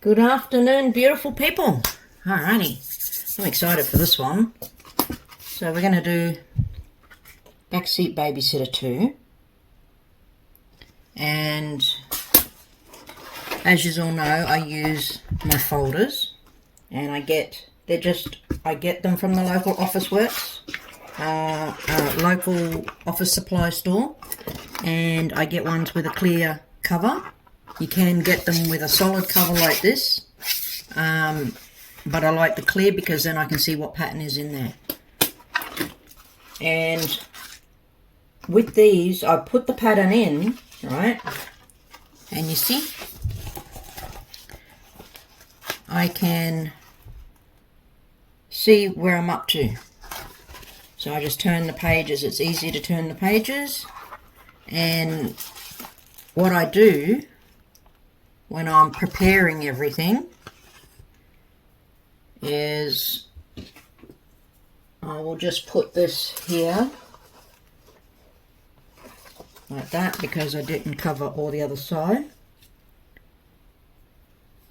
Good afternoon, beautiful people. Alrighty, I'm excited for this one. So we're going to do Backseat Babysitter 2. And as you all know, I use my folders, and I get them from the local Office Works, local office supply store, and I get ones with a clear cover. You can get them with a solid cover like this, but I like the clear because then I can see what pattern is in there. And with these, I put the pattern in, right, and you see, I can see where I'm up to. So I just turn the pages. It's easy to turn the pages, and what I do when I'm preparing everything is I will just put this here like that, because I didn't cover all the other side.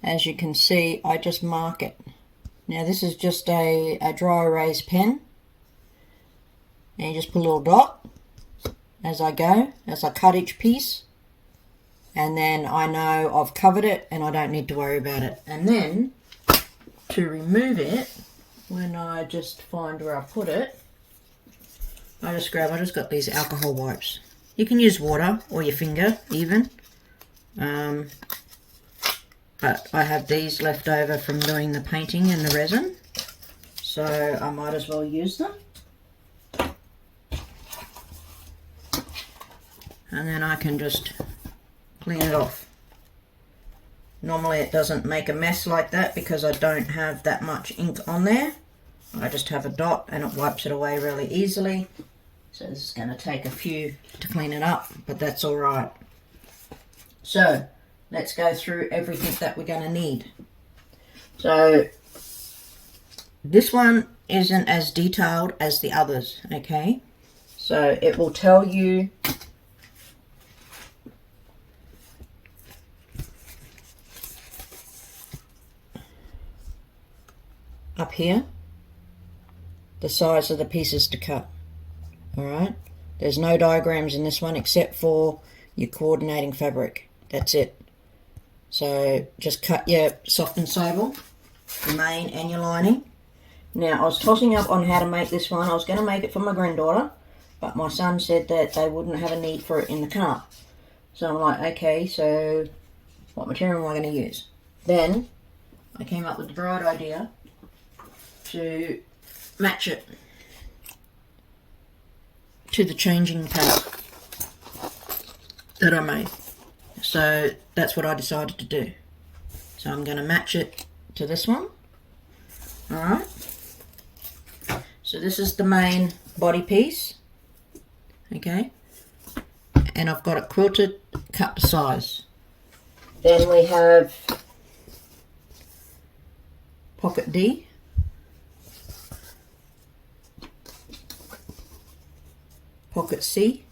As you can see, I just mark it. Now this is just a dry erase pen, and you just put a little dot as I go, as I cut each piece. And then I know I've covered it and I don't need to worry about it. And then to remove it, when I just find where I put it, I just got these alcohol wipes. You can use water or your finger even. But I have these left over from doing the painting and the resin, so I might as well use them. And then I can just clean it off. Normally it doesn't make a mess like that because I don't have that much ink on there. I just have a dot and it wipes it away really easily. So this is going to take a few to clean it up, but that's alright. So let's go through everything that we're going to need. So this one isn't as detailed as the others, okay? So it will tell you up here the size of the pieces to cut. Alright, there's no diagrams in this one except for your coordinating fabric. That's it. So just cut your soft and sable, your main and your lining. Now I was tossing up on how to make this one. I was going to make it for my granddaughter, but my son said that they wouldn't have a need for it in the car. So I'm like, okay, so what material am I going to use? Then I came up with the bright idea to match it to the changing palette that I made. So that's what I decided to do. So I'm going to match it to this one. Alright. So this is the main body piece. Okay. And I've got it quilted, cut to size. Then we have pocket D. Pocket C,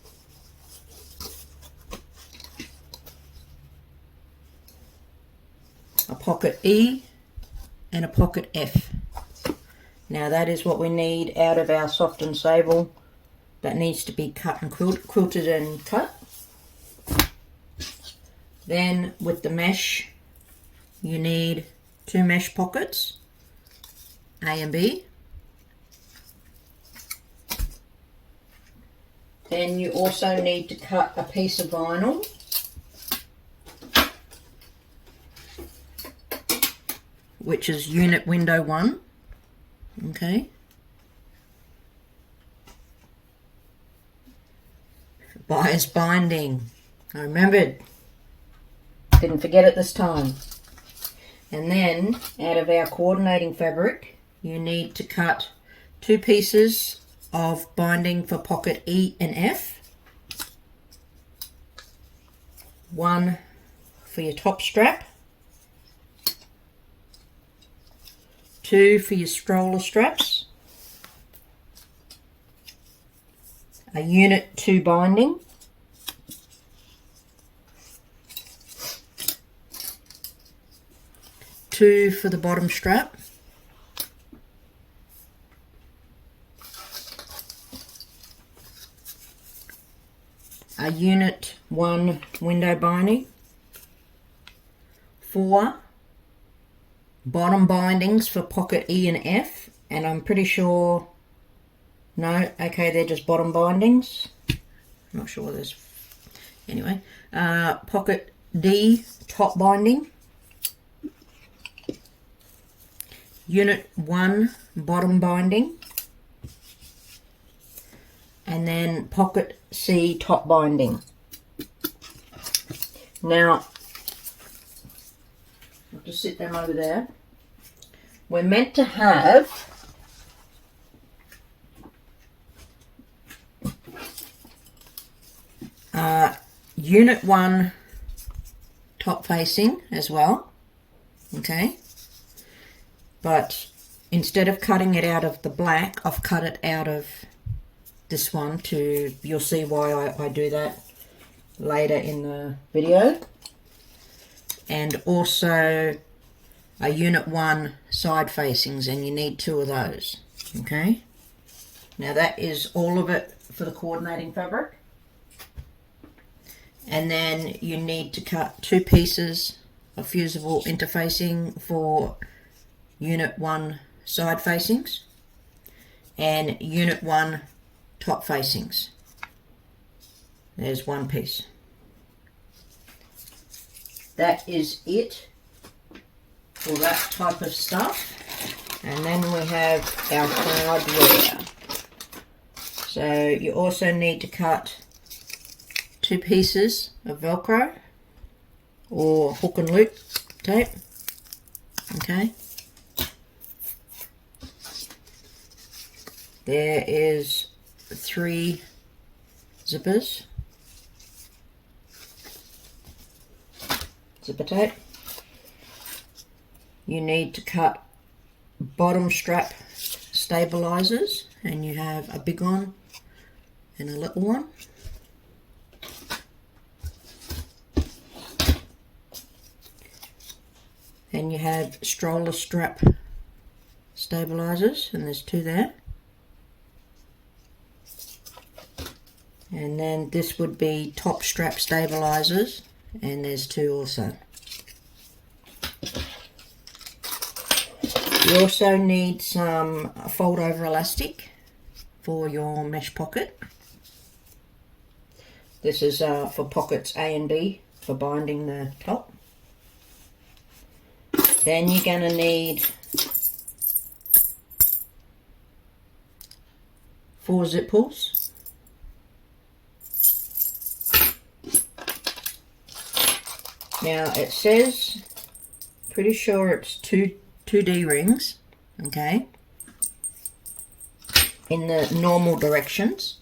a pocket E, and a pocket F. Now that is what we need out of our soft and sable that needs to be cut and quilted and cut. Then with the mesh, you need 2 mesh pockets, A and B. Then you also need to cut a piece of vinyl. Which is unit window 1. Okay. Bias binding. I remembered. Didn't forget it this time. And then out of our coordinating fabric, you need to cut 2 pieces of binding for pocket E and F, 1 for your top strap, 2 for your stroller straps, a unit 2 binding, 2 for the bottom strap. A unit 1 window binding. 4 bottom bindings for pocket E and F, and I'm pretty sure, no, okay, they're just bottom bindings. I'm not sure there's, anyway. Pocket D top binding. Unit 1 bottom binding. And then pocket C top binding. Now, I'll just sit them over there. We're meant to have unit 1 top facing as well, okay, but instead of cutting it out of the black, I've cut it out of this one to, you'll see why I do that later in the video. And also a unit 1 side facings, and you need 2 of those, okay. Now that is all of it for the coordinating fabric. And then you need to cut 2 pieces of fusible interfacing for unit 1 side facings and unit 1 top facings. There's 1 piece. That is it for that type of stuff. And then we have our hardware. So you also need to cut 2 pieces of Velcro or hook and loop tape, okay. There is 3 zippers, zipper tape. You need to cut bottom strap stabilizers, and you have a big one and a little one. And you have stroller strap stabilizers, and there's 2 there. And then this would be top strap stabilizers, and there's 2 also. You also need some fold over elastic for your mesh pocket. This is for pockets A and B for binding the top. Then you're going to need 4 zip pulls. Now it says, pretty sure it's 2 D rings, okay, in the normal directions.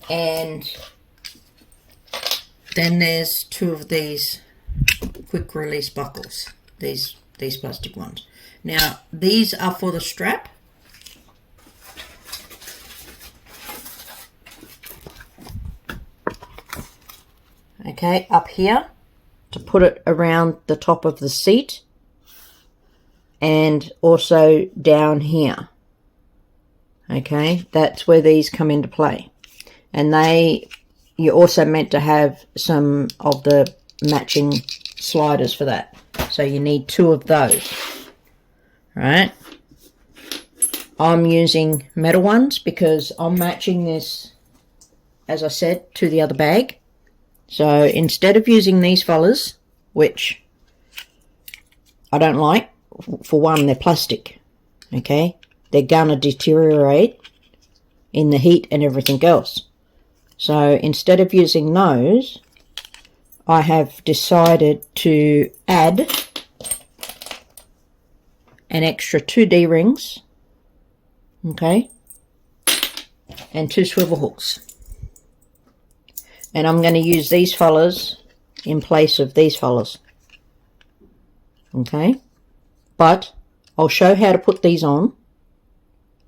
And then there's 2 of these quick release buckles, these plastic ones. Now these are for the strap. Okay, up here to put it around the top of the seat, and also down here. Okay, that's where these come into play. And you're also meant to have some of the matching sliders for that, so you need 2 of those. Right, I'm using metal ones because I'm matching this, as I said, to the other bag. So instead of using these fellas, which I don't like, for one, they're plastic, okay, they're gonna deteriorate in the heat and everything else. So instead of using those, I have decided to add an extra 2 D rings, okay, and 2 swivel hooks. And I'm going to use these fellas in place of these fellas, okay, but I'll show how to put these on,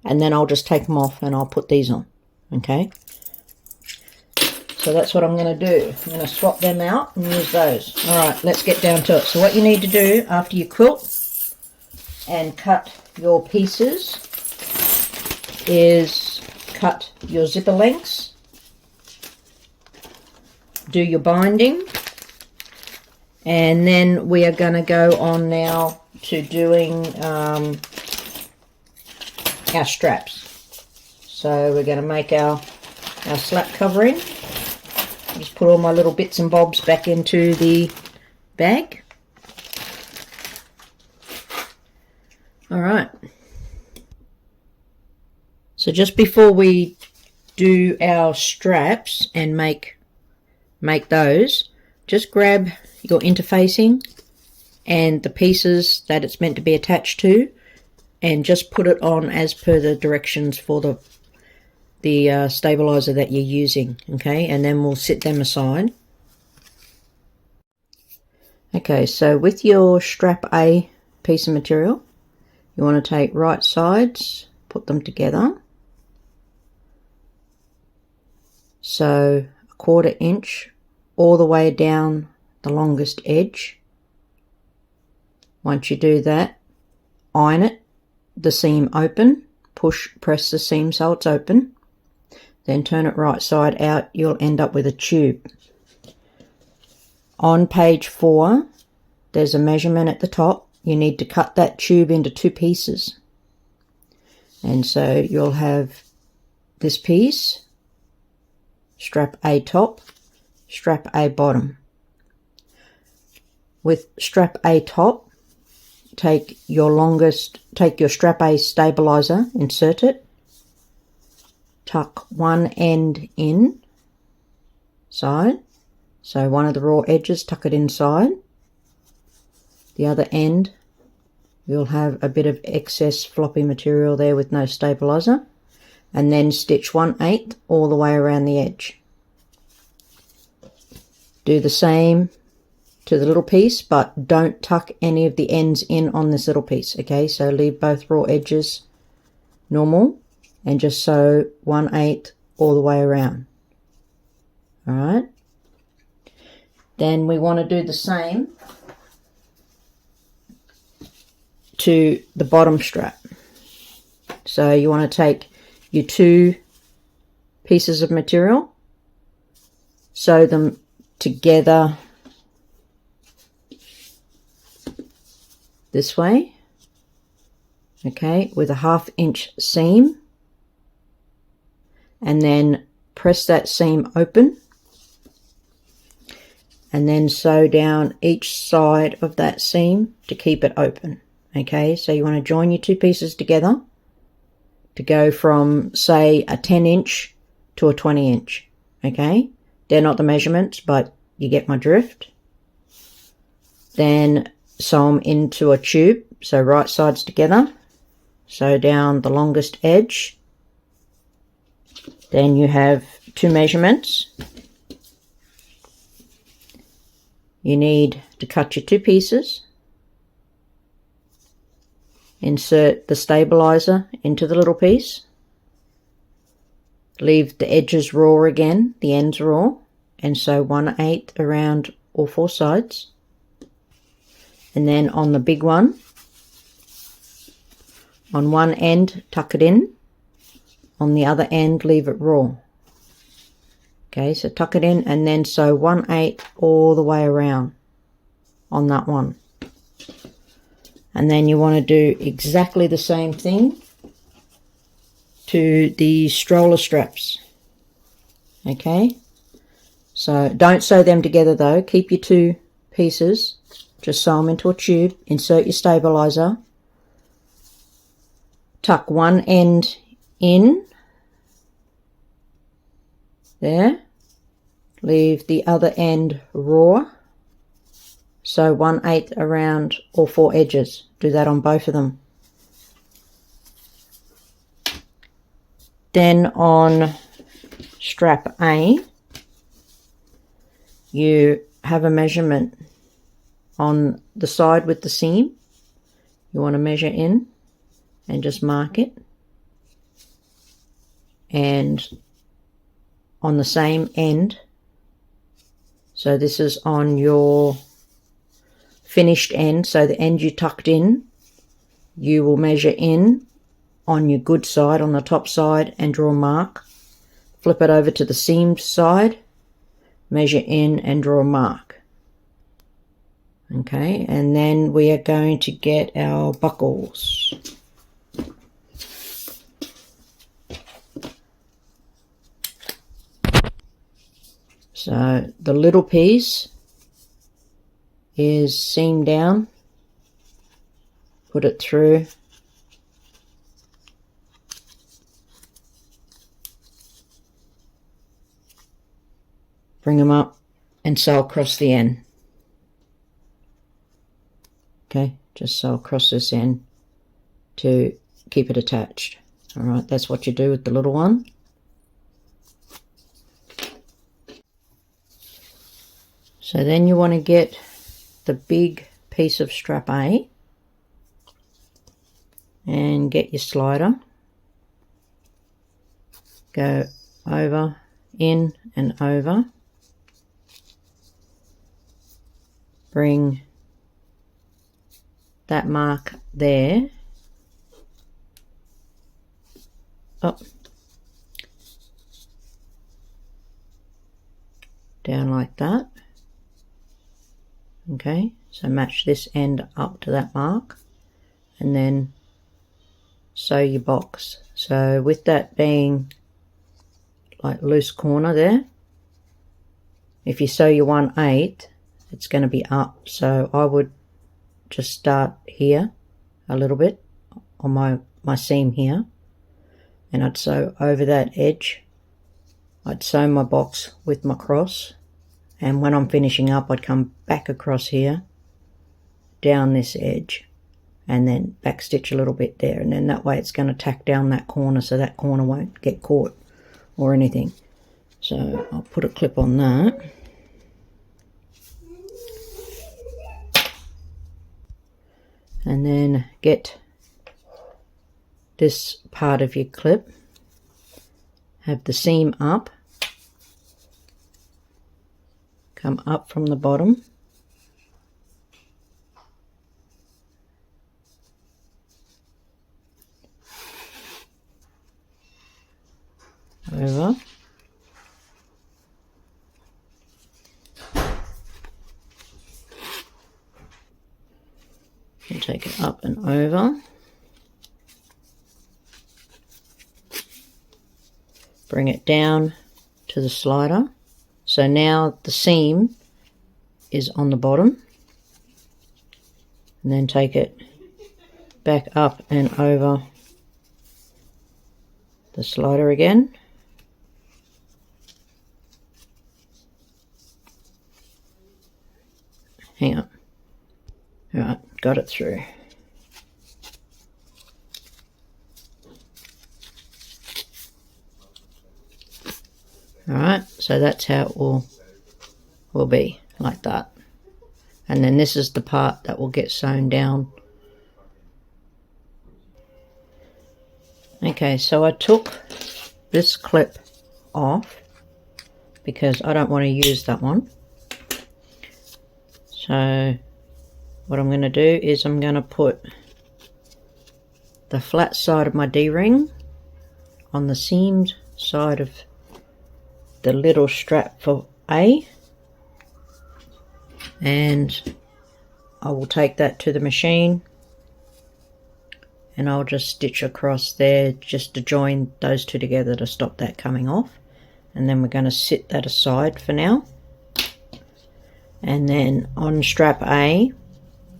and then I'll just take them off and I'll put these on, okay. So that's what I'm going to do. I'm going to swap them out and use those. Alright, let's get down to it. So what you need to do after you quilt and cut your pieces is cut your zipper lengths, do your binding, and then we are going to go on now to doing our straps. So we're going to make our slap covering. Just put all my little bits and bobs back into the bag. Alright. So just before we do our straps and make those, just grab your interfacing and the pieces that it's meant to be attached to and just put it on as per the directions for the stabilizer that you're using, okay, and then we'll set them aside. Okay, so with your strap A piece of material, you want to take right sides, put them together, so 1/4 inch all the way down the longest edge. Once you do that, iron it, the seam open, press the seam so it's open, then turn it right side out. You'll end up with a tube. On page 4, there's a measurement at the top. You need to cut that tube into 2 pieces. And so you'll have this piece, strap A top, strap A bottom. With strap A top, take your strap A stabilizer, insert it, tuck one end in side, so one of the raw edges, tuck it inside. The other end, you'll have a bit of excess floppy material there with no stabilizer, and then stitch 1/8 all the way around the edge. Do the same to the little piece, but don't tuck any of the ends in on this little piece, okay? So leave both raw edges normal and just sew 1/8 all the way around. All right. Then we want to do the same to the bottom strap. So you want to take your 2 pieces of material, sew them together this way, okay, with a 1/2 inch seam, and then press that seam open and then sew down each side of that seam to keep it open. Okay, so you want to join your 2 pieces together to go from, say, a 10 inch to a 20 inch. Okay, they're not the measurements, but you get my drift. Then sew them into a tube, so right sides together, sew down the longest edge. Then you have 2 measurements. You need to cut your 2 pieces, insert the stabilizer into the little piece, leave the edges raw again, the ends raw, and sew 1/8 around all 4 sides. And then on the big one, on one end tuck it in, on the other end leave it raw. Okay, so tuck it in and then sew 1/8 all the way around on that one. And then you want to do exactly the same thing to the stroller straps. Okay, so don't sew them together though, keep your 2 pieces, just sew them into a tube, insert your stabilizer, tuck one end in there, leave the other end raw, sew 1/8 around all 4 edges. Do that on both of them. Then on strap A, you have a measurement on the side with the seam. You want to measure in and just mark it, and on the same end So this is on your finished end, so the end you tucked in, you will measure in on your good side, on the top side, and draw a mark. Flip it over to the seamed side, measure in and draw a mark. Okay, and then we are going to get our buckles. So the little piece is seam down, put it through, bring them up and sew across the end. Okay, just sew across this end to keep it attached. All right, that's what you do with the little one. So then you want to get the big piece of strap A and get your slider. Go over, in and over. Bring that mark there up, down like that. Okay, so match this end up to that mark and then sew your box. So with that being like loose corner there, if you sew your 1/8, it's going to be up. So I would just start here a little bit on my seam here, and I'd sew over that edge. I'd sew my box with my cross, and when I'm finishing up, I'd come back across here, down this edge, and then back stitch a little bit there, and then that way it's going to tack down that corner so that corner won't get caught or anything. So I'll put a clip on that. And then get this part of your clip, have the seam up, come up from the bottom, over, and take it up and over, bring it down to the slider. So now the seam is on the bottom, and then take it back up and over the slider again. Hang on. All right, got it through. All right, so that's how it will be, like that. And then this is the part that will get sewn down. Okay, so I took this clip off because I don't want to use that one. So what I'm going to do is I'm going to put the flat side of my D-ring on the seamed side of the little strap for A, and I will take that to the machine and I'll just stitch across there just to join those two together to stop that coming off. And then we're going to sit that aside for now. And then on strap A,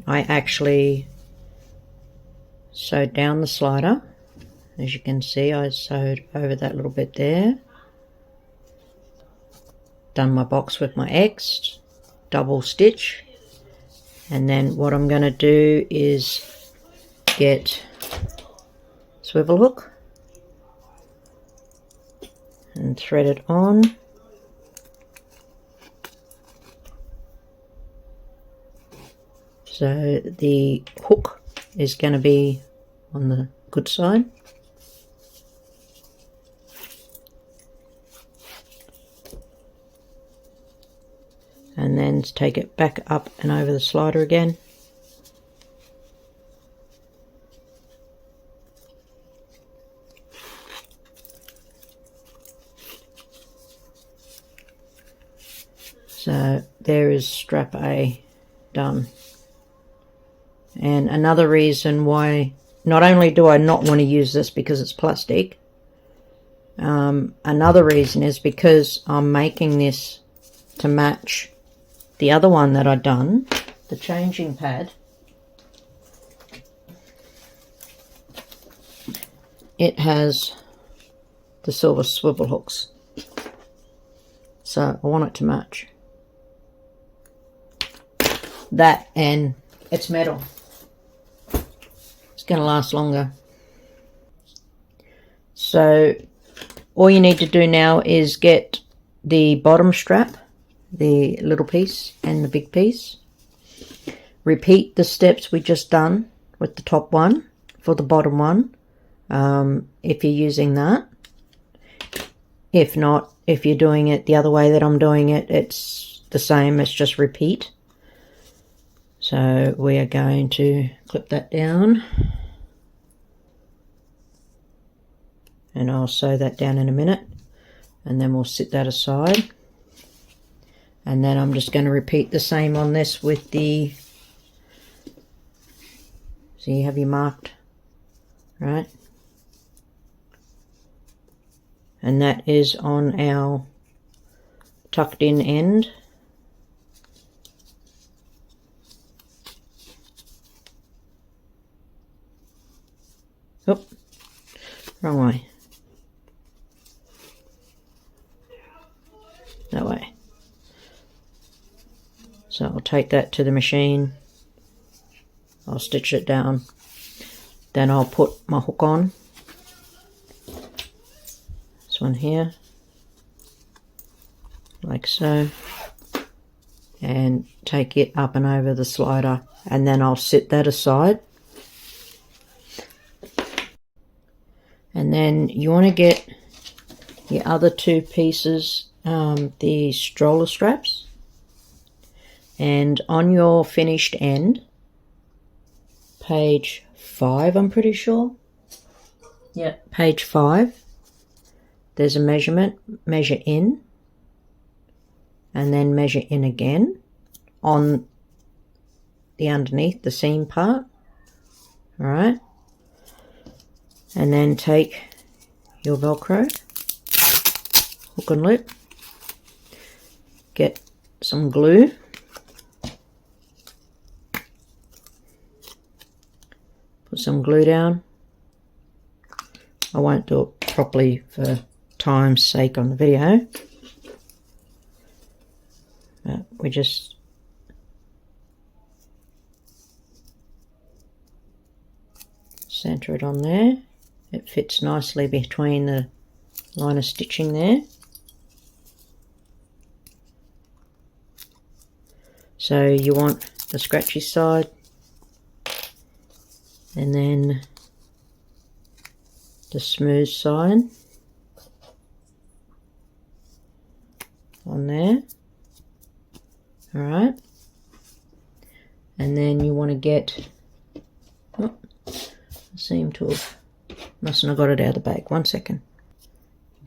I actually sewed down the slider. As you can see, I sewed over that little bit there. Done my box with my X, double stitch. And then what I'm going to do is get swivel hook and thread it on. So the hook is going to be on the good side. and then take it back up and over the slider again. So there is strap A done. And another reason why, not only do I not want to use this because it's plastic, another reason is because I'm making this to match the other one that I've done, the changing pad. It has the silver swivel hooks, so I want it to match that, and it's metal. It's going to last longer. So all you need to do now is get the bottom strap, the little piece and the big piece. Repeat the steps we just done with the top one for the bottom one, if you're using that. If not, if you're doing it the other way that I'm doing it, it's the same, it's just repeat. So we are going to clip that down, and I'll sew that down in a minute, and then we'll sit that aside. And then I'm just going to repeat the same on this with the, so you have your marked, right? And that is on our tucked in end. Oh, wrong way. That way. So I'll take that to the machine. I'll stitch it down. Then I'll put my hook on. This one here. Like so. And take it up and over the slider. And then I'll sit that aside. And then you want to get your other two pieces, the stroller straps. And on your finished end, page 5, I'm pretty sure. Yeah, page 5. There's a measurement, measure in, and then measure in again on the underneath, the seam part. All right. And then take your Velcro, hook and loop, get some glue, put some glue down. I won't do it properly for time's sake on the video, but we just center it on there. It fits nicely between the line of stitching there. So you want the scratchy side, and then the smooth side on there. All right. And then you want to get, oh, I seem to have, mustn't have got it out of the bag. 1 second.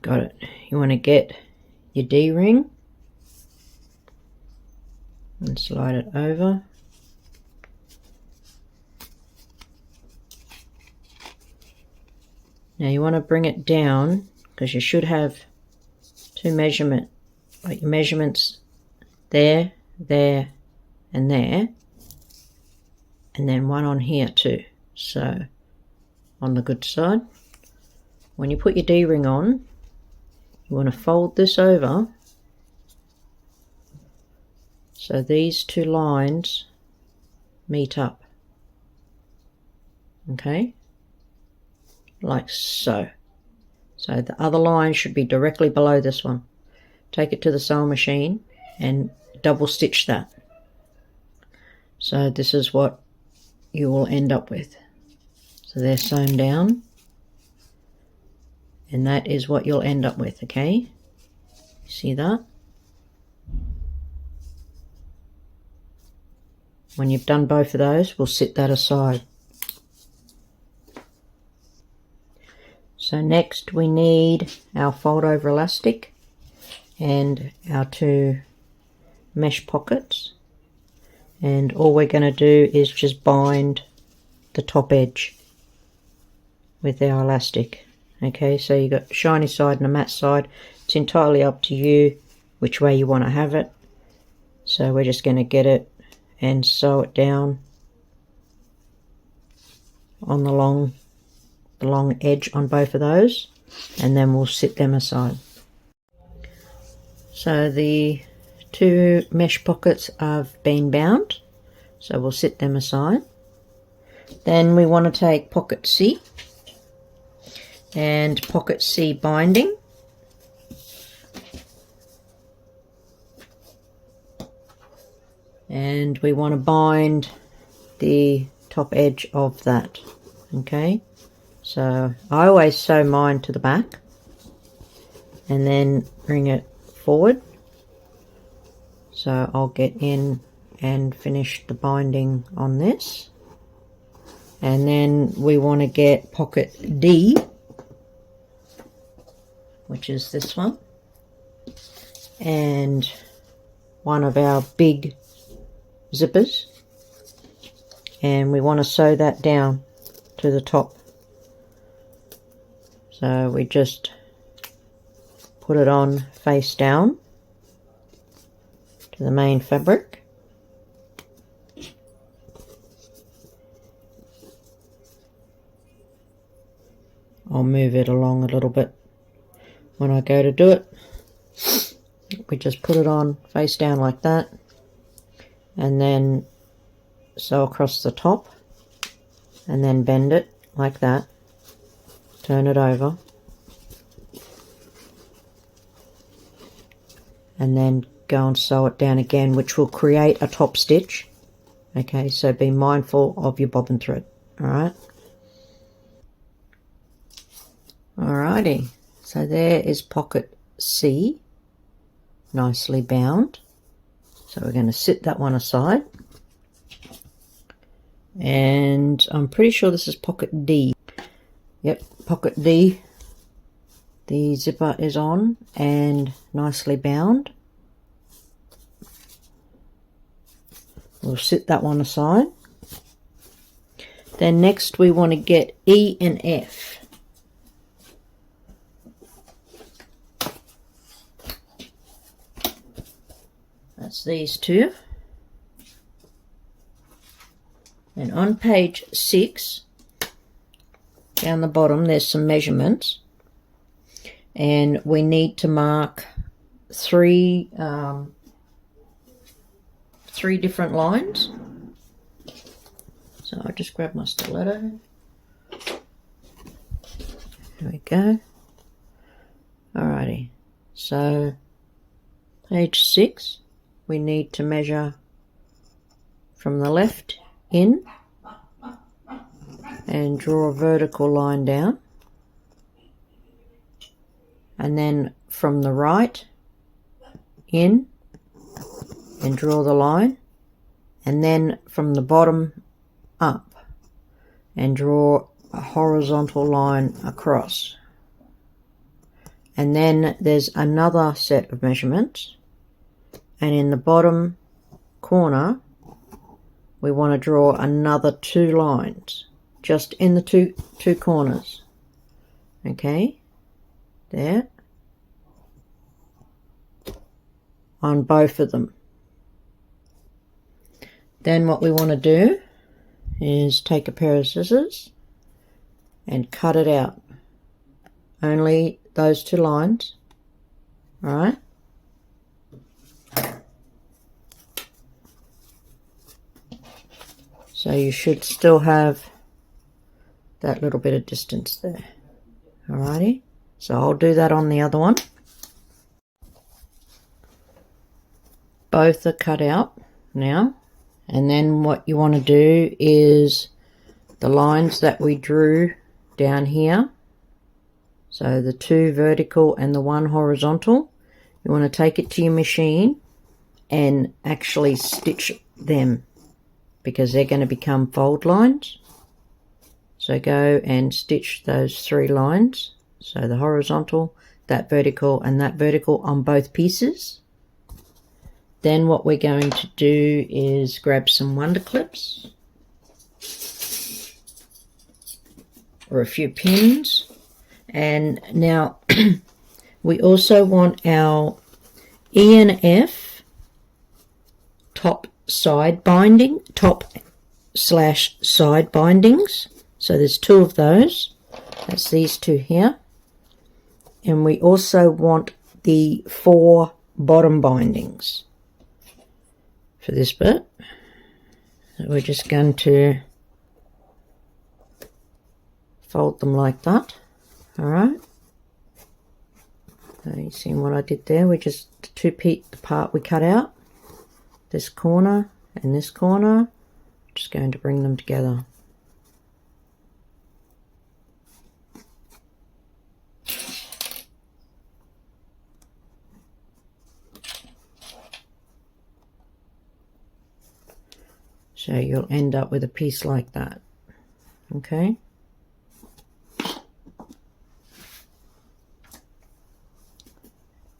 Got it. You want to get your D-ring and slide it over. Now you want to bring it down, because you should have two measurement, like your measurements there, there, and there, and then one on here too. So on the good side, when you put your D-ring on, you want to fold this over so these two lines meet up. Okay, like so. So the other line should be directly below this one. Take it to the sewing machine and double stitch that. So this is what you will end up with. So they're sewn down, and that is what you'll end up with. Okay, see that? when you've done both of those, we'll sit that aside. So next we need our fold over elastic and our 2 mesh pockets, and all we're going to do is just bind the top edge with our elastic. Okay, so you've got a shiny side and a matte side. It's entirely up to you which way you want to have it. So we're just going to get it and sew it down on the long edge on both of those, and then we'll sit them aside. So the 2 mesh pockets have been bound, so we'll sit them aside. Then we want to take pocket C and pocket C binding, and we want to bind the top edge of that. Okay, so I always sew mine to the back and then bring it forward. So I'll get in and finish the binding on this, and then we want to get pocket D, which is this one, and one of our big zippers, and we want to sew that down to the top. So we just put it on face down to the main fabric, I'll move it along a little bit when I go to do it. We just put it on face down like that, and then sew across the top, and then bend it like that, turn it over, and then go and sew it down again, which will create a top stitch. Okay, so be mindful of your bobbin thread. Alright. Alrighty, so there is pocket C, nicely bound. So we're going to sit that one aside. And I'm pretty sure this is pocket D. Yep, pocket D. The zipper is on and nicely bound. We'll sit that one aside. Then next we want to get E and F. That's these two. And on page 6, down the bottom, there's some measurements. And we need to mark three different lines. So I'll just grab my stiletto. There we go. Alrighty. So page 6, we need to measure from the left in and draw a vertical line down, and then from the right in and draw the line, and then from the bottom up and draw a horizontal line across. And then there's another set of measurements, and in the bottom corner we want to draw another 2 lines just in the two corners. Okay, there, on both of them. Then what we want to do is take a pair of scissors and cut it out, only those 2 lines. All right, so you should still have that little bit of distance there. Alrighty, so I'll do that on the other one. Both are cut out now, and then what you want to do is the lines that we drew down here, so the 2 vertical and the 1 horizontal, you want to take it to your machine and actually stitch them. because they're going to become fold lines. So go and stitch those 3 lines, so the horizontal, that vertical and that vertical on both pieces. Then what we're going to do is grab some wonder clips or a few pins, and now we also want our E and F top side binding, top/side bindings. So there's 2 of those. That's these 2 here. And we also want the 4 bottom bindings for this bit. So we're just going to fold them like that. Alright. So you see what I did there? We just 2-peat the part we cut out. This corner and this corner. Just going to bring them together. So you'll end up with a piece like that. Okay.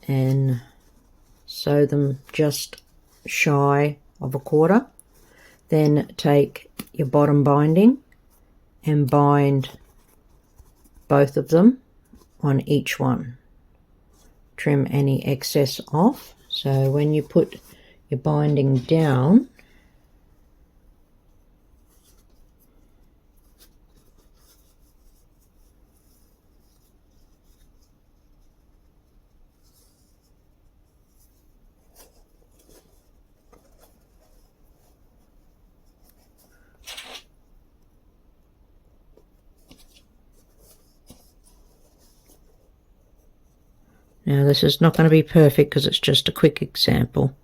And sew them just shy of a quarter. Then take your bottom binding and bind both of them on each one. Trim any excess off. So when you put your binding down, now this is not going to be perfect because it's just a quick example.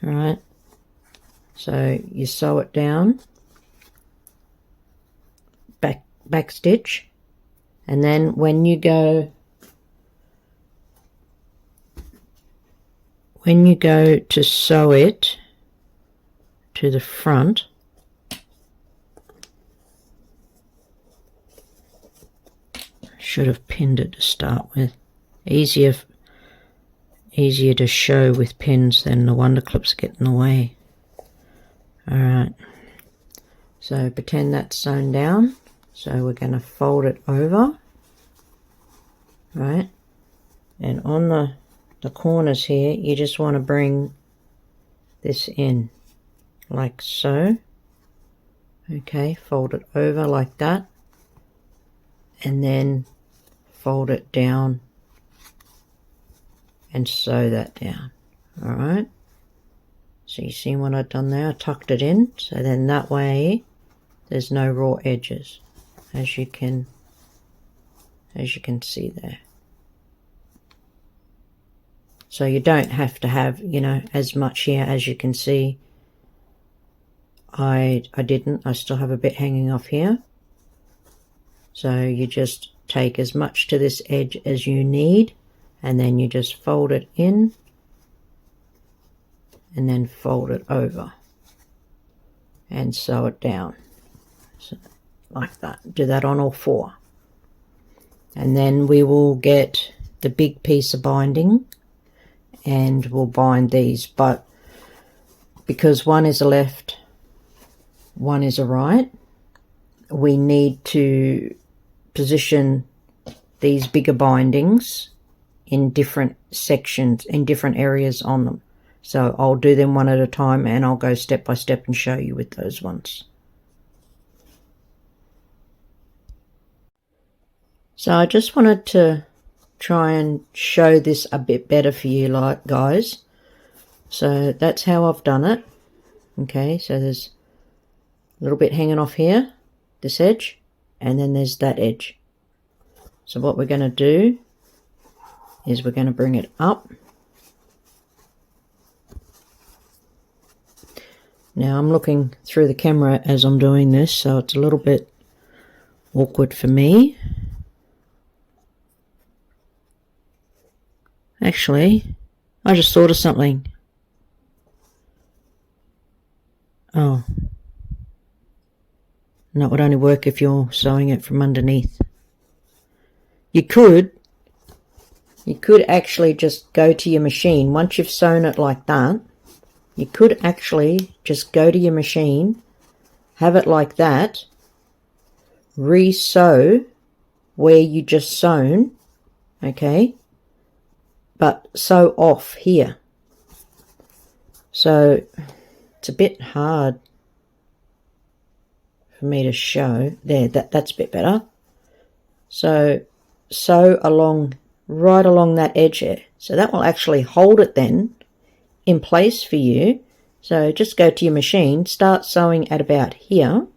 Alright, so you sew it down, back stitch, and then when you go to sew it to the front, should have pinned it to start with. Easier to show with pins than the wonder clips get in the way. Alright, so pretend that's sewn down. So we're going to fold it over, right? And on the corners here, you just want to bring this in like so. Okay, fold it over like that, and then fold it down and sew that down. Alright, so you see what I've done there? I tucked it in, so then that way there's no raw edges, as you can see there. So you don't have to have, you know, as much here. As you can see, I didn't. I still have a bit hanging off here. So you just take as much to this edge as you need, and then you just fold it in and then fold it over and sew it down. So, like that. Do that on all 4. And then we will get the big piece of binding and we'll bind these, but because one is a left, one is a right, we need to position these bigger bindings in different sections, in different areas on them. So I'll do them one at a time, and I'll go step by step and show you with those ones. So I just wanted to try and show this a bit better for you, like, guys. So that's how I've done it. Okay, so there's a little bit hanging off here, this edge, and then there's that edge. So what we're going to do is we're going to bring it up. Now I'm looking through the camera as I'm doing this, so it's a little bit awkward for me. Actually, I just thought of something. Oh, and that would only work if you're sewing it from underneath. You could actually just go to your machine. Once you've sewn it like that, you could actually just go to your machine, have it like that, re-sew where you just sewn, okay, but sew off here. So it's a bit hard for me to show. There, that's a bit better. So sew along, right along that edge there. So that will actually hold it then in place for you. So just go to your machine, start sewing at about here,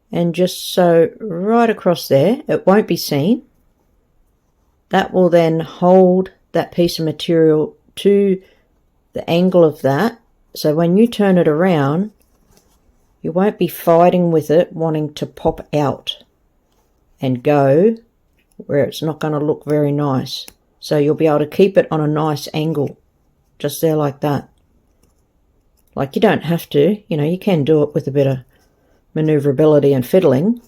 and just sew right across there. It won't be seen. That will then hold that piece of material to the angle of that. So when you turn it around, you won't be fighting with it, wanting to pop out and go where it's not going to look very nice. So you'll be able to keep it on a nice angle, just there like that. Like, you don't have to, you know, you can do it with a bit of maneuverability and fiddling.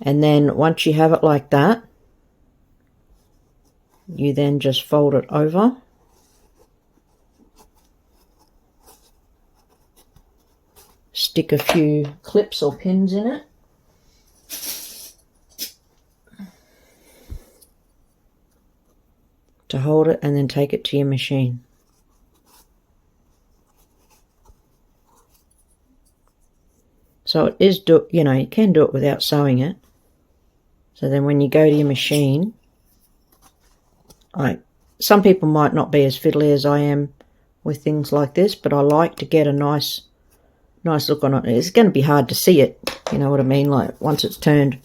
And then once you have it like that, you then just fold it over. Stick a few clips or pins in it. To hold it, and then take it to your machine. So it is, you know, you can do it without sewing it. So then when you go to your machine, some people might not be as fiddly as I am with things like this, but I like to get a nice look on it. It's going to be hard to see it, you know what I mean? Like, once it's turned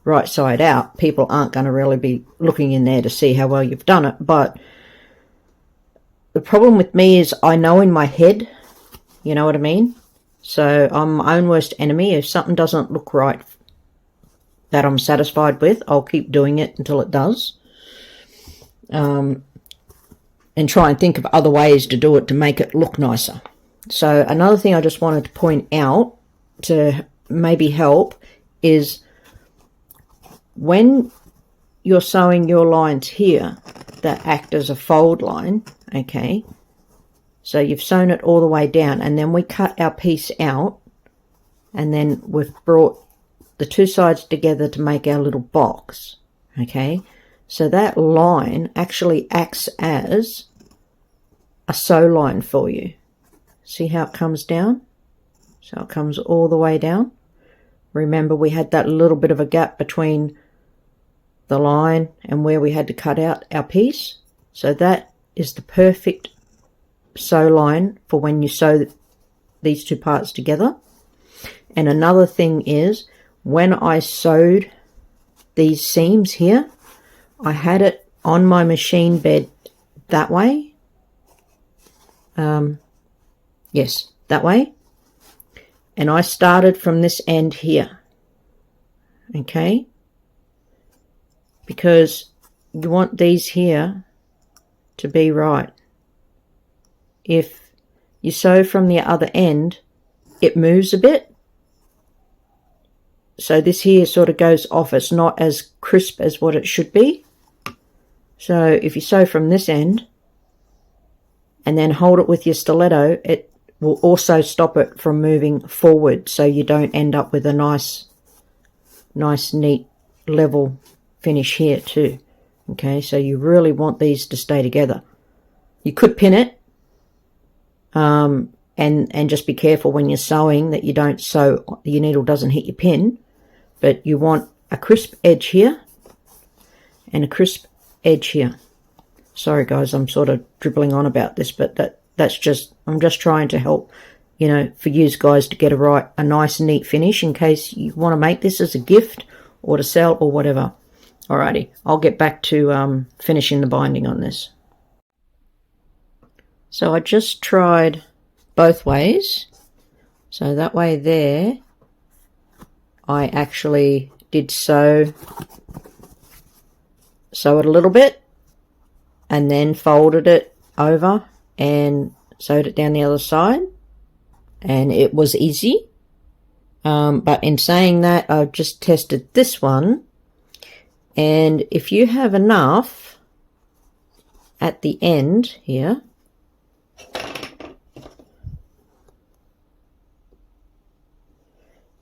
right side out, people aren't going to really be looking in there to see how well you've done it. But the problem with me is I know in my head, you know what I mean? So I'm my own worst enemy. If something doesn't look right that I'm satisfied with, I'll keep doing it until it does. And try and think of other ways to do it to make it look nicer. So another thing I just wanted to point out to maybe help is when you're sewing your lines here that act as a fold line, okay, so you've sewn it all the way down, and then we cut our piece out, and then we've brought the two sides together to make our little box, okay, so that line actually acts as a sew line for you. See how it comes down? So it comes all the way down. Remember, we had that little bit of a gap between the line and where we had to cut out our piece. So that is the perfect sew line for when you sew these two parts together. And another thing is, when I sewed these seams here, I had it on my machine bed that way. Yes, that way. And I started from this end here. Okay? Because you want these here to be right. If you sew from the other end, it moves a bit. So this here sort of goes off. It's not as crisp as what it should be. So if you sew from this end and then hold it with your stiletto, it will also stop it from moving forward, so you don't end up with a nice neat level finish here too. Okay, so you really want these to stay together. You could pin it, and just be careful when you're sewing that you don't sew, your needle doesn't hit your pin, but you want a crisp edge here and a crisp edge here. Sorry guys, I'm sort of dribbling on about this, but that's just, I'm just trying to help, you know, for you guys to get a nice neat finish in case you want to make this as a gift or to sell or whatever. Alrighty, I'll get back to finishing the binding on this. So I just tried both ways. So that way there, I actually did sew it a little bit and then folded it over and sewed it down the other side. and it was easy. But in saying that, I've just tested this one, and if you have enough at the end here,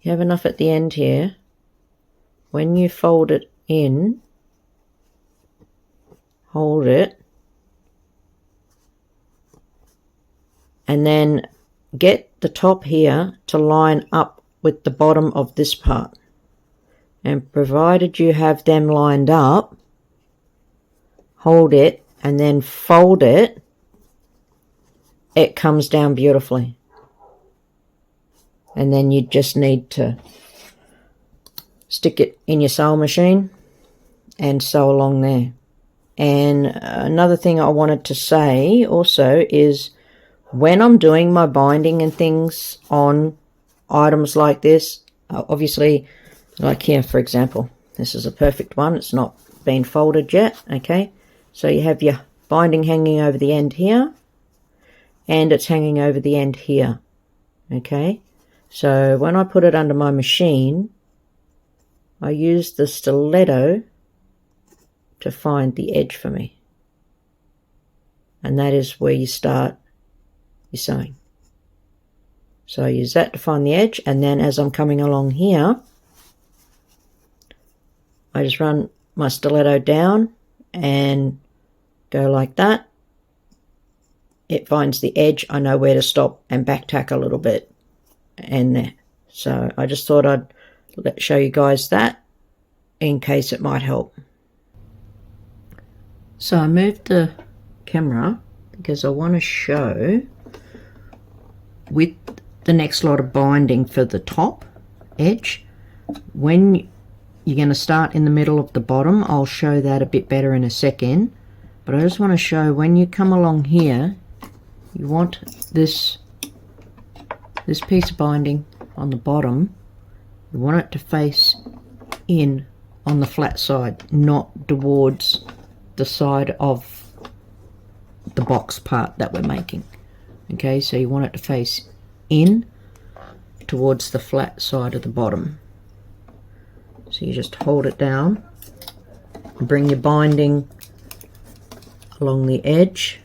you have enough at the end here, when you fold it in, hold it, and then get the top here to line up with the bottom of this part. And provided you have them lined up, hold it and then fold it, it comes down beautifully. And then you just need to stick it in your sewing machine and sew along there. And another thing I wanted to say also is, when I'm doing my binding and things on items like this, obviously, like here, for example, this is a perfect one. It's not been folded yet, okay? So you have your binding hanging over the end here, and it's hanging over the end here, okay? So when I put it under my machine, I use the stiletto to find the edge for me. And that is where you start your sewing. So I use that to find the edge, and then as I'm coming along here, I just run my stiletto down and go like that. It finds the edge, I know where to stop and back tack a little bit, and there. So I just thought I'd show you guys that in case it might help. So I moved the camera because I want to show with the next lot of binding for the top edge, when you're going to start in the middle of the bottom. I'll show that a bit better in a second, but I just want to show when you come along here, you want this piece of binding on the bottom, you want it to face in on the flat side, not towards the side of the box part that we're making. Okay, so you want it to face in towards the flat side of the bottom. So you just hold it down and bring your binding along the edge.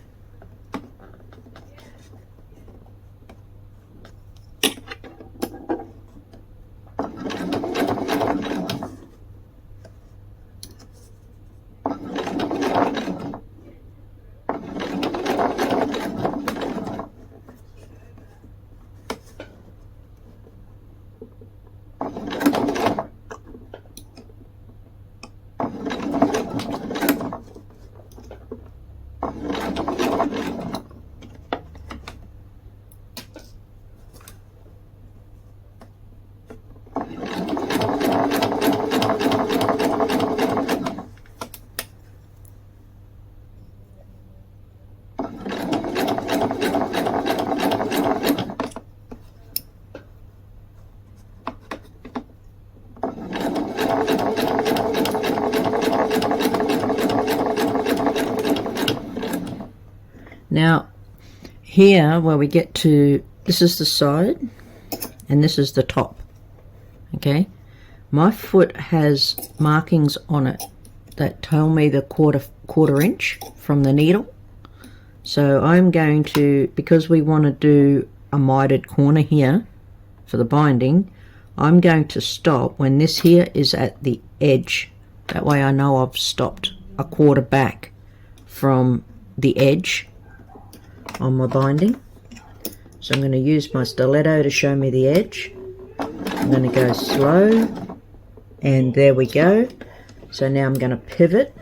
Now here where we get to, this is the side and this is the top. Okay, my foot has markings on it that tell me the quarter inch from the needle. So I'm going to, because we want to do a mitered corner here for the binding, I'm going to stop when this here is at the edge. That way I know I've stopped a quarter back from the edge on my binding. So I'm going to use my stiletto to show me the edge. I'm going to go slow, and there we go. So now I'm going to pivot,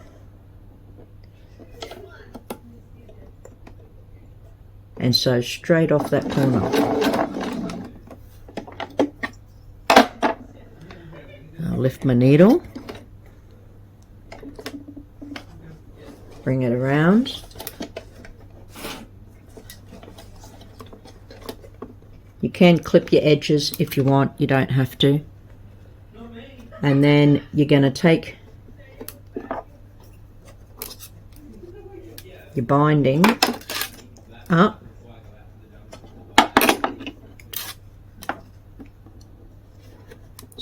and sew straight off that corner. I'll lift my needle, bring it around. You can clip your edges if you want, you don't have to. And then you're going to take your binding up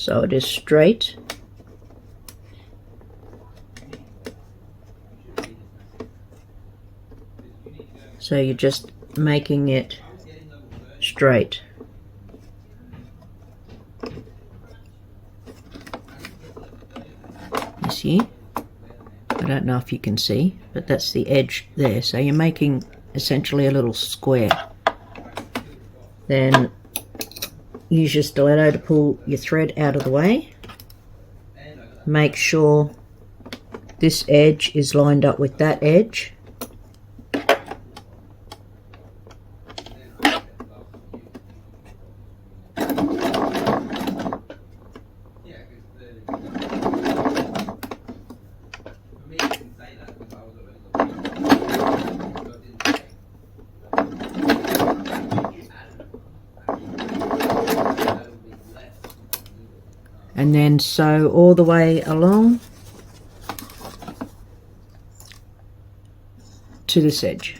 so it is straight. So you're just making it straight. You see? I don't know if you can see, but that's the edge there. So you're making essentially a little square. Then use your stiletto to pull your thread out of the way. Make sure this edge is lined up with that edge. And then sew all the way along to this edge.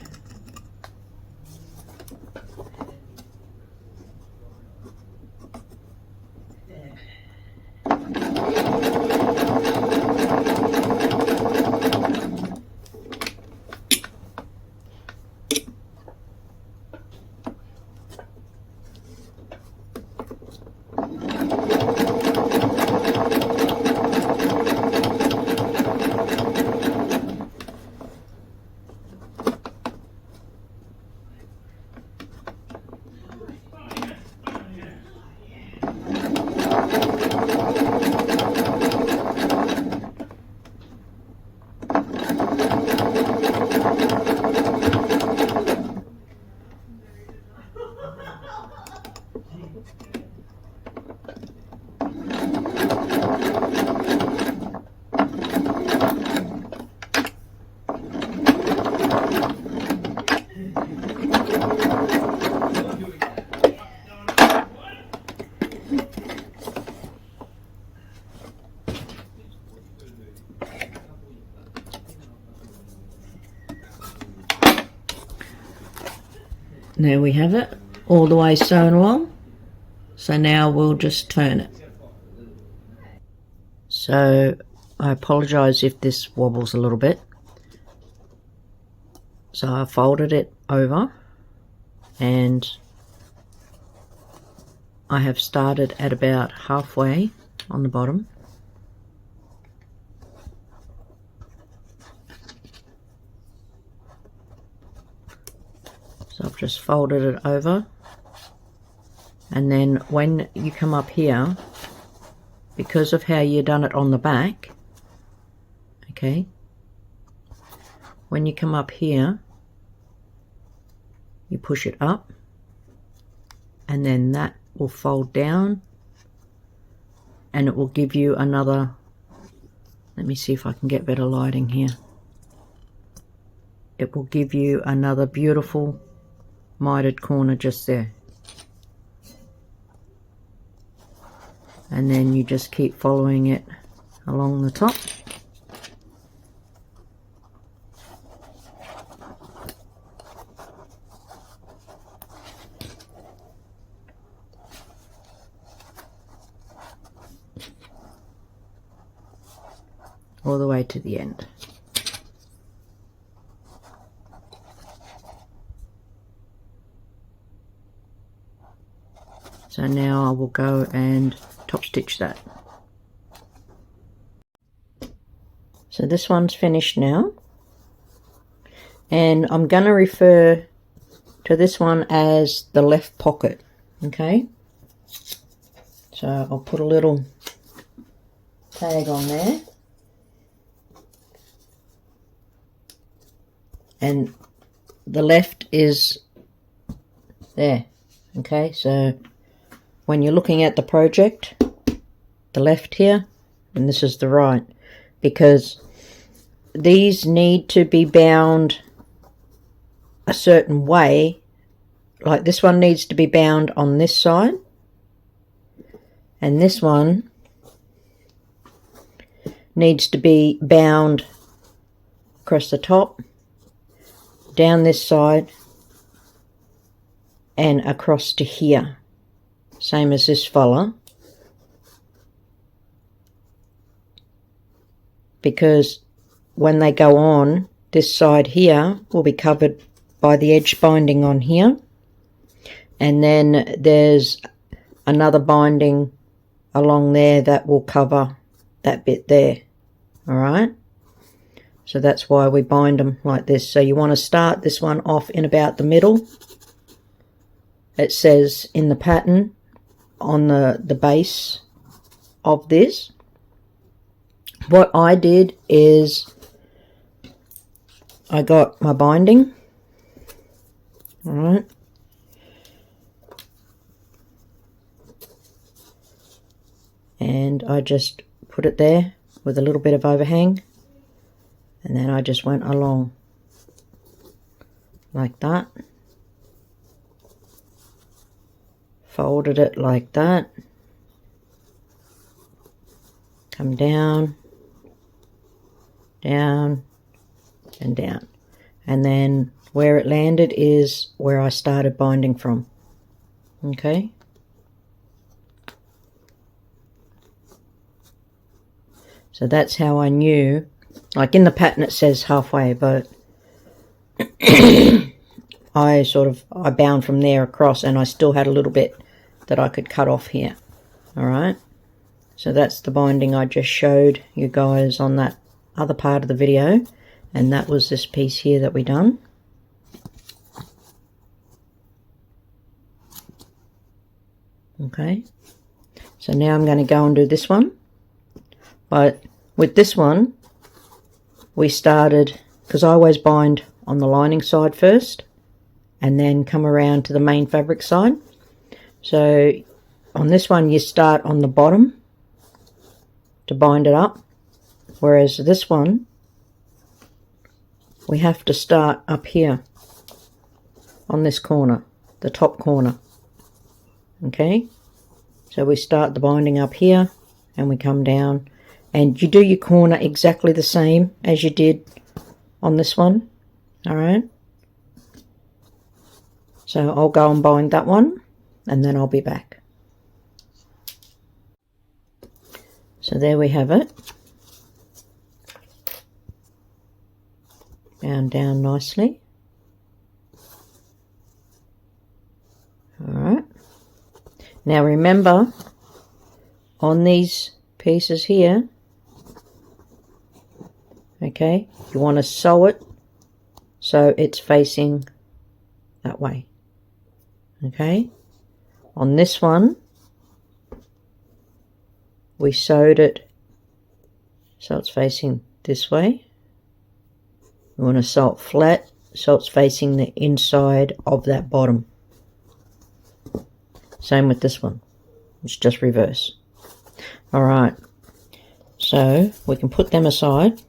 There we have it, all the way sewn along. So now we'll just turn it. So I apologise if this wobbles a little bit. So I folded it over and I have started at about halfway on the bottom. So I've just folded it over, and then when you come up here, because of how you done it on the back, okay, when you come up here, you push it up, and then that will fold down, and it will give you another, let me see if I can get better lighting here, it will give you another beautiful mitered corner just there. And then you just keep following it along the top. All the way to the end. So now I will go and top stitch that. So this one's finished now, and I'm going to refer to this one as the left pocket, okay? So I'll put a little tag on there, and the left is there, okay? So when you're looking at the project, the left here, and this is the right, because these need to be bound a certain way. Like this one needs to be bound on this side, and this one needs to be bound across the top, down this side, and across to here. Same as this fella. because when they go on, this side here will be covered by the edge binding on here, and then there's another binding along there that will cover that bit there. All right, so that's why we bind them like this. So you want to start this one off in about the middle. It says in the pattern on the base of this. What I did is I got my binding, all right, and I just put it there with a little bit of overhang, and then I just went along like that, folded it like that, come down, down, and down, and then where it landed is where I started binding from. Okay, so that's how I knew. Like in the pattern it says halfway, but I bound from there across, and I still had a little bit that I could cut off here. All right, so that's the binding I just showed you guys on that other part of the video, and that was this piece here that we done. Okay, so now I'm going to go and do this one, but with this one we started, because I always bind on the lining side first and then come around to the main fabric side. So on this one you start on the bottom to bind it up, whereas this one we have to start up here on this corner, the top corner. Okay, so we start the binding up here and we come down, and you do your corner exactly the same as you did on this one. All right, so I'll go and bind that one and then I'll be back. So there we have it, bound down nicely. All right, now remember on these pieces here, okay, you want to sew it so it's facing that way. Okay, on this one we sewed it so it's facing this way. We want to sew it flat so it's facing the inside of that bottom. Same with this one, it's just reverse. All right, so we can put them aside.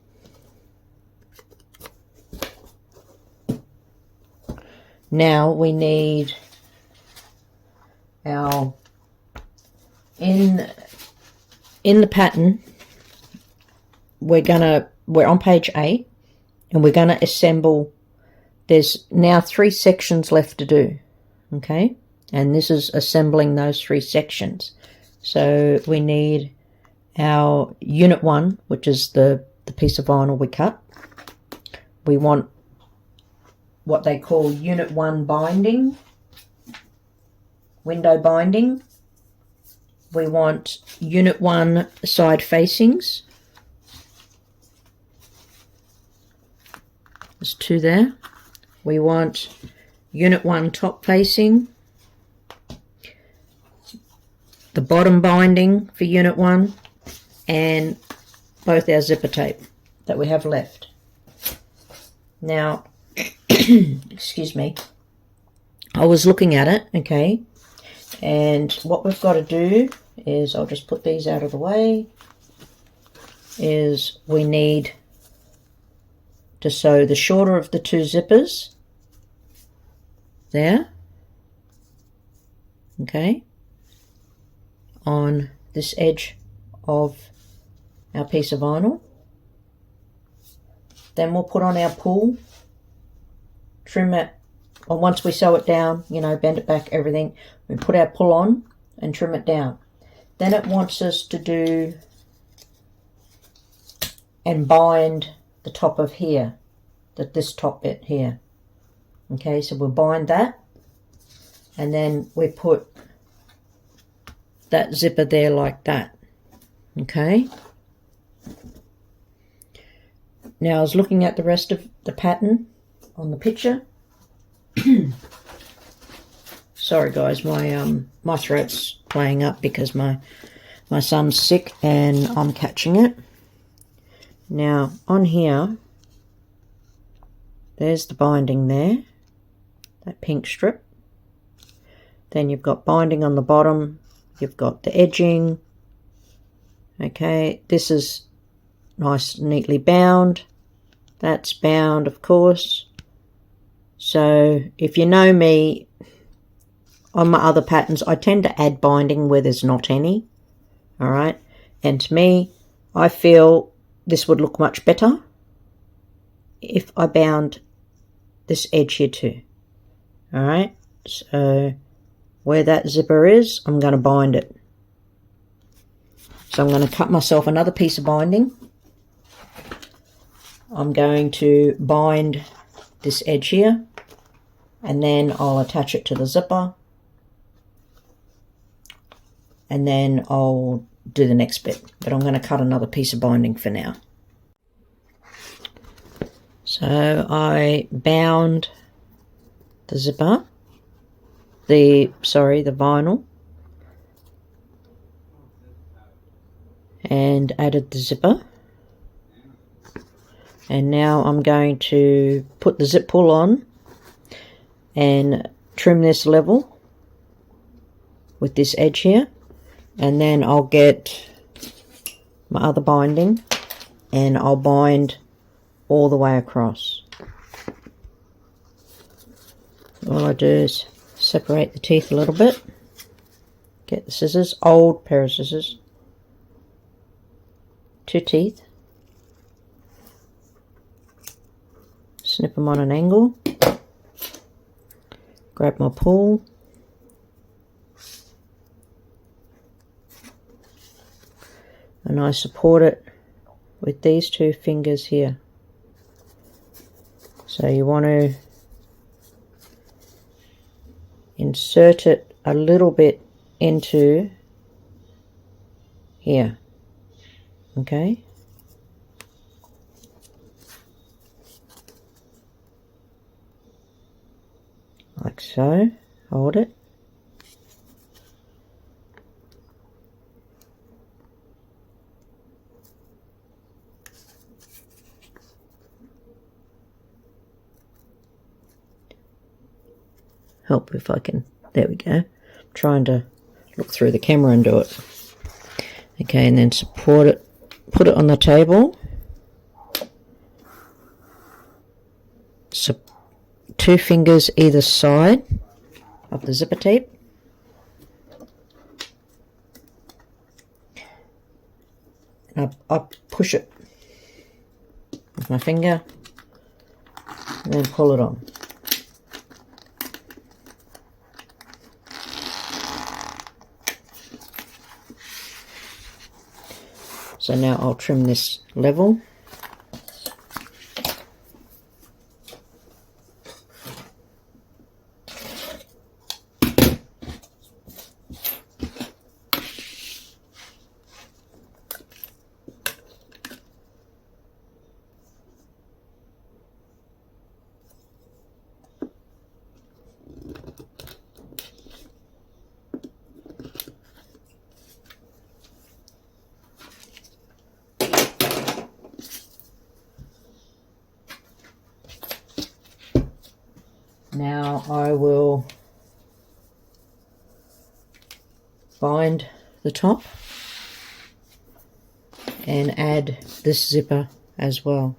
Now we need our, in the pattern, we're on page 8 and we're gonna assemble. There's now 3 sections left to do, okay, and this is assembling those 3 sections. So we need our unit 1, which is the piece of vinyl we cut. We want what they call unit 1 binding, window binding. We want unit 1 side facings. There's 2 there. We want unit 1 top facing, the bottom binding for unit 1, and both our zipper tape that we have left. Now, excuse me, I was looking at it, okay, and what we've got to do is, I'll just put these out of the way, is we need to sew the shorter of the 2 zippers there, okay, on this edge of our piece of vinyl. Then we'll put on our pull, trim it, or once we sew it down, you know, bend it back, everything, we put our pull on and trim it down. Then it wants us to do and bind the top of here, this top bit here. Okay, so we'll bind that, and then we put that zipper there like that. Okay. Now I was looking at the rest of the pattern on the picture. Sorry guys, my throat's playing up because my son's sick and I'm catching it. Now on here, there's the binding there, that pink strip. Then you've got binding on the bottom, you've got the edging. Okay, this is nice, neatly bound. That's bound, of course. So if you know me, on my other patterns, I tend to add binding where there's not any. All right, and to me, I feel this would look much better if I bound this edge here too. All right, so where that zipper is, I'm going to bind it. So I'm going to cut myself another piece of binding. I'm going to bind this edge here, and then I'll attach it to the zipper, and then I'll do the next bit. But I'm going to cut another piece of binding for now. So I bound the zipper, the vinyl, and added the zipper. And now I'm going to put the zip pull on and trim this level with this edge here, and then I'll get my other binding and I'll bind all the way across. All I do is separate the teeth a little bit, get the scissors, old pair of scissors, 2 teeth, snip them on an angle, grab my pull, and I support it with these 2 fingers here. So you want to insert it a little bit into here, okay? Like so, hold it. Help if I can, there we go. I'm trying to look through the camera and do it. Okay, and then support it, put it on the table. So 2 fingers either side of the zipper tape. And I push it with my finger and then pull it on. So now I'll trim this level. Now I will bind the top and add this zipper as well.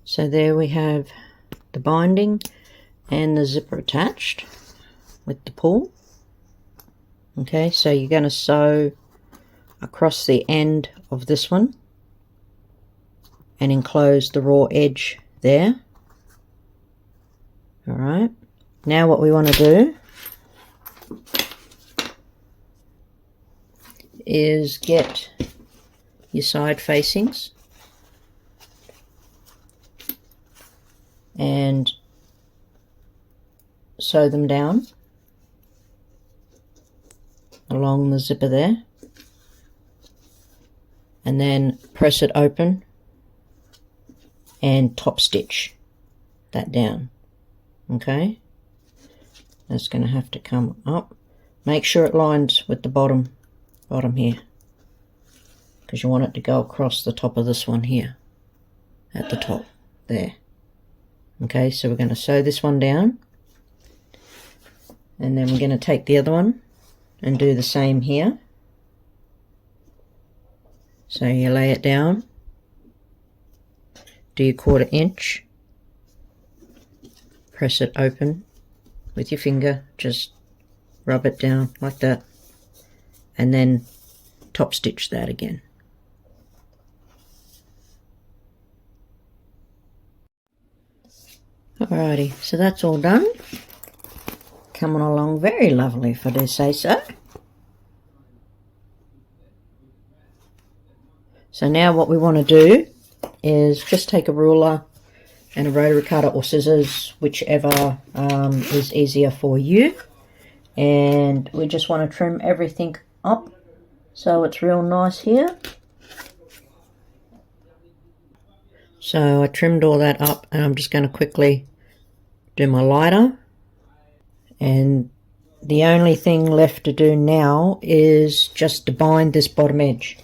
So there we have the binding and the zipper attached with the pull. Okay, so you're going to sew across the end of this one and enclose the raw edge there. All right, now what we want to do is get your side facings and sew them down along the zipper there, and then press it open and top stitch that down. Okay, that's going to have to come up. Make sure it lines with the bottom here, because you want it to go across the top of this one here at the top there. Okay, so we're going to sew this one down, and then we're going to take the other one and do the same here. So you lay it down, do your 1/4 inch, press it open with your finger, just rub it down like that, and then top stitch that again. Alrighty, so that's all done. Coming along very lovely, if I do say so. So now what we want to do is just take a ruler and a rotary cutter or scissors, whichever is easier for you, and we just want to trim everything up so it's real nice here. So I trimmed all that up, and I'm just going to quickly do my lighter, and the only thing left to do now is just to bind this bottom edge.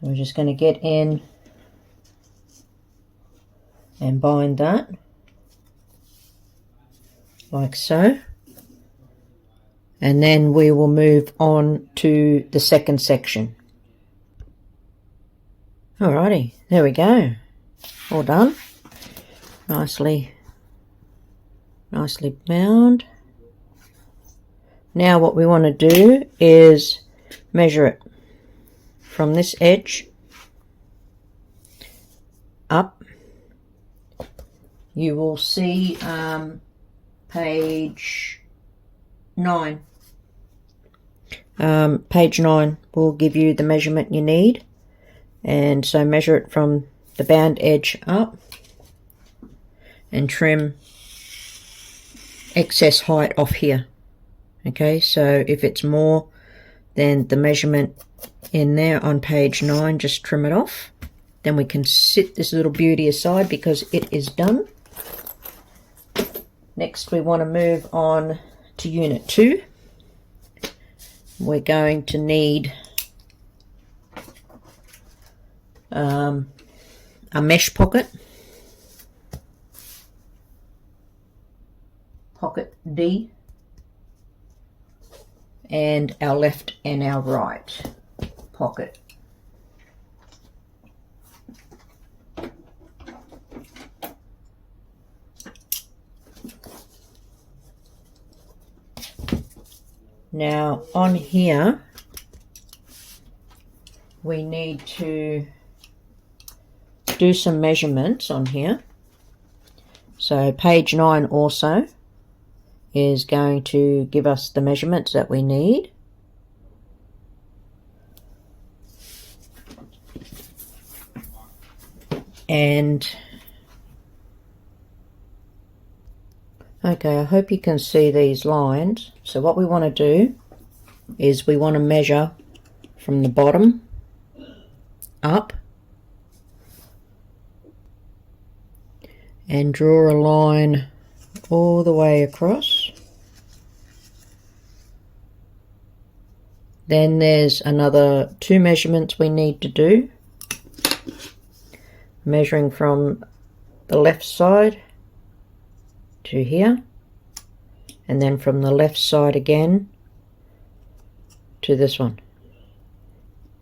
We're just going to get in and bind that like so, and then we will move on to the second section. Alrighty, there we go, all done, nicely bound. Now what we want to do is measure it from this edge up. You will see page 9. Page 9 will give you the measurement you need, and so measure it from the bound edge up and trim excess height off here. Okay, so if it's more than the measurement in there on page 9, just trim it off. Then we can sit this little beauty aside because it is done. Next we want to move on to unit 2. We're going to need a mesh pocket D, and our left and our right pocket. Now on here we need to do some measurements on here. So page 9 also is going to give us the measurements that we need. And okay, I hope you can see these lines. So what we want to do is we want to measure from the bottom up and draw a line all the way across. Then there's another 2 measurements we need to do, measuring from the left side to here, and then from the left side again to this one.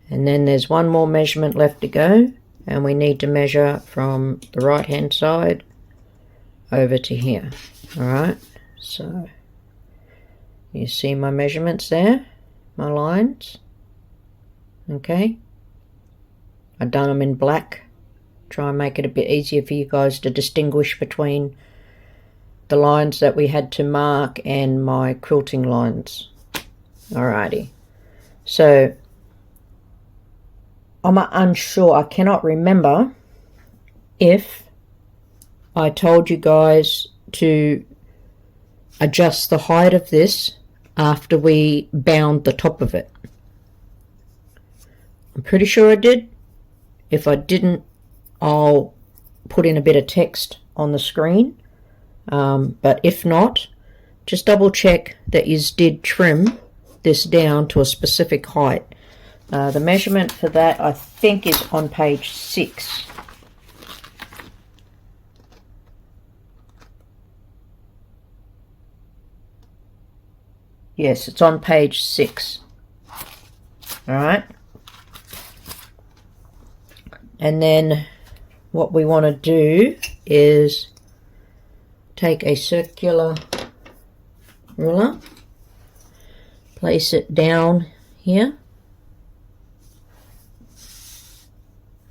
And then there's one more measurement left to go, and we need to measure from the right hand side over to here. Alright, so you see my measurements there, my lines. Okay, I've done them in black, try and make it a bit easier for you guys to distinguish between the lines that we had to mark and my quilting lines. Alrighty, so I'm unsure, I cannot remember if I told you guys to adjust the height of this after we bound the top of it. I'm pretty sure I did. If I didn't, I'll put in a bit of text on the screen. But if not, just double check that you did trim this down to a specific height. The measurement for that, I think, is on page 6. Yes, it's on page 6. Alright. And then what we want to do is take a circular ruler, place it down here.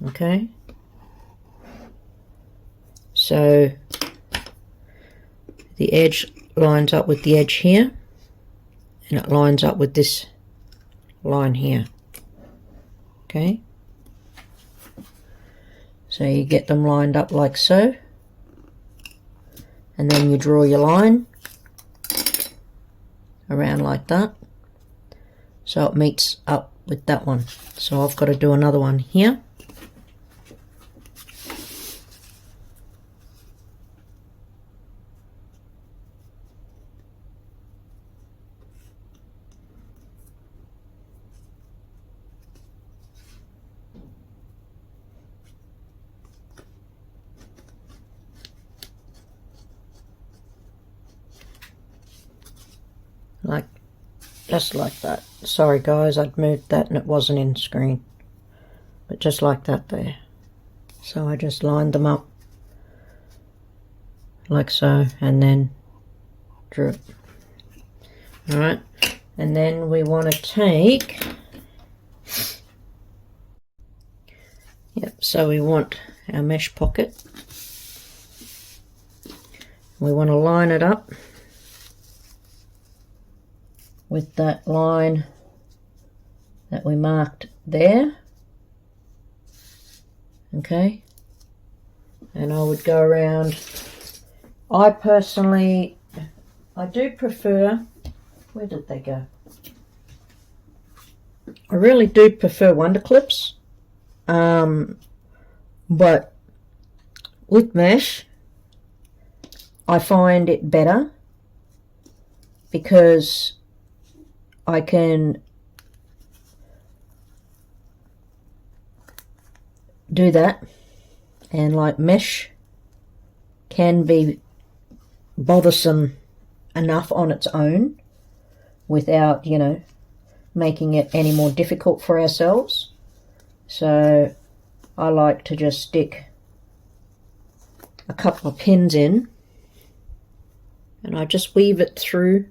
Okay. So the edge lines up with the edge here, and it lines up with this line here. Okay. So you get them lined up like so, and then you draw your line around like that, so it meets up with that one. So I've got to do another one here. Like, just like that. Sorry guys, I'd moved that and it wasn't in screen. But just like that there. So I just lined them up like so, and then drew it. Alright, and then we want to take, so we want our mesh pocket. We want to line it up with that line that we marked there. Okay, and I would go around. I personally, I do prefer, where did they go? I really do prefer wonder clips, but with mesh I find it better because I can do that, and like mesh can be bothersome enough on its own without, you know, making it any more difficult for ourselves. So I like to just stick a couple of pins in, and I just weave it through.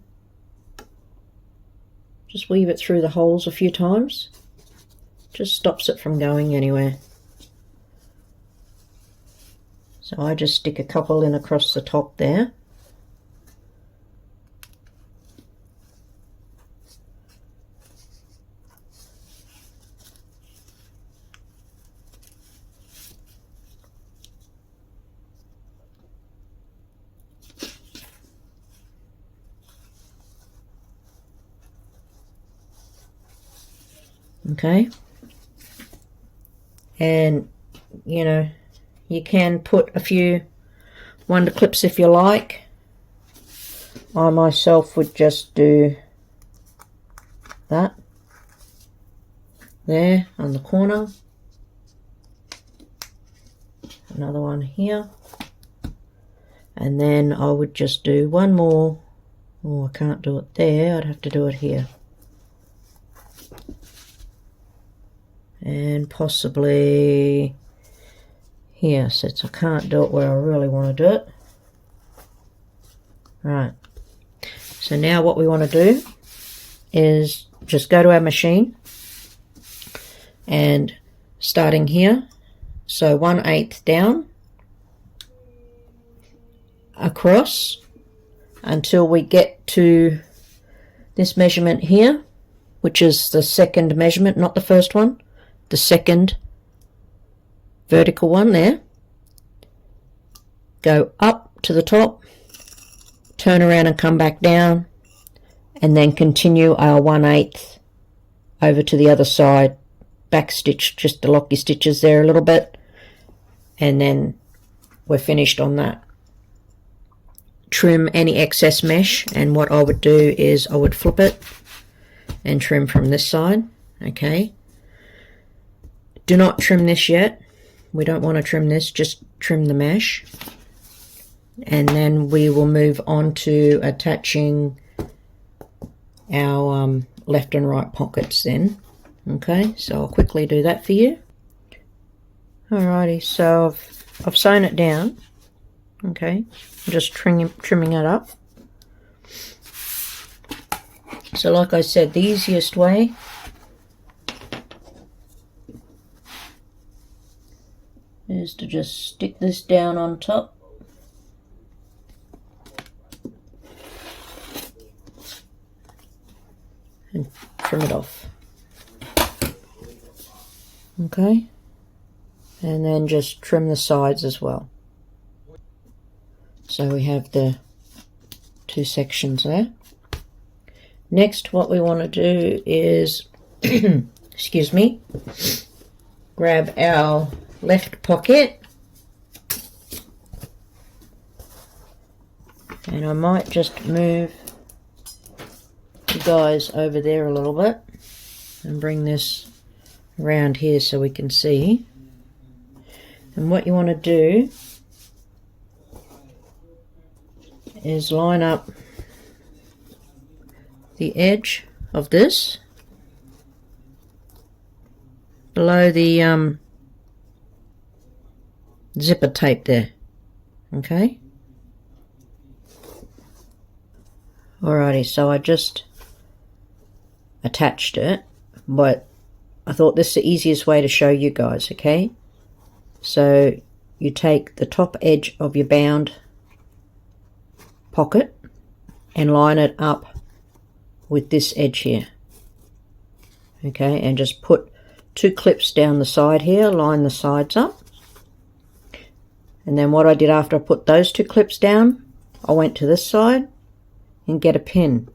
Just weave it through the holes a few times. Just stops it from going anywhere. So I just stick a couple in across the top there. Okay, and you know, you can put a few wonder clips if you like. I myself would just do that there on the corner, another one here, and then I would just do one more. Oh, I can't do it there, I'd have to do it here. And possibly here, since I can't do it where I really want to do it. Right, so now what we want to do is just go to our machine, and starting here, so 1/8 down across until we get to this measurement here, which is the second measurement, not the first one. the second vertical one there, go up to the top, turn around and come back down, and then continue our 1/8 over to the other side, back stitch just to lock your stitches there a little bit, and then we're finished on that. Trim any excess mesh, and what I would do is I would flip it and trim from this side. Okay, do not trim this yet, we don't want to trim this, just trim the mesh, and then we will move on to attaching our left and right pockets then. Okay, so I'll quickly do that for you. Alrighty, so I've sewn it down. Okay, I'm just trimming it up. So like I said, the easiest way is to just stick this down on top. And trim it off. Okay, and then just trim the sides as well. So we have the two sections there. Next, what we want to do is excuse me, grab our left pocket, and I might just move you guys over there a little bit and bring this around here so we can see. And what you want to do is line up the edge of this below the zipper tape there. Okay, alrighty, so I just attached it, but I thought this is the easiest way to show you guys. Okay, so you take the top edge of your bound pocket and line it up with this edge here. Okay, and just put 2 clips down the side here, line the sides up, and then what I did after I put those 2 clips down, I went to this side and get a pin.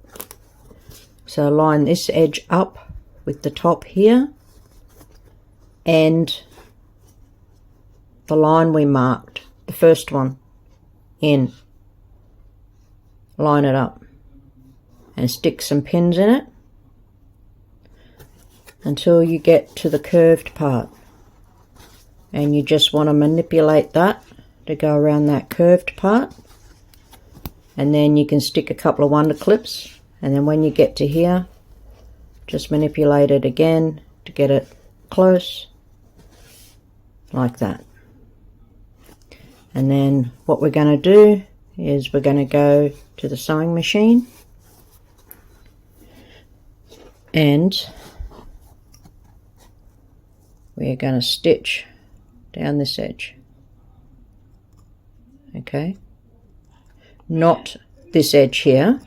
So line this edge up with the top here and the line we marked, the first one, in. Line it up and stick some pins in it until you get to the curved part, and you just want to manipulate that to go around that curved part, and then you can stick a couple of wonder clips, and then when you get to here just manipulate it again to get it close like that. And then what we're going to do is we're going to go to the sewing machine and we're going to stitch down this edge. Okay, not this edge here,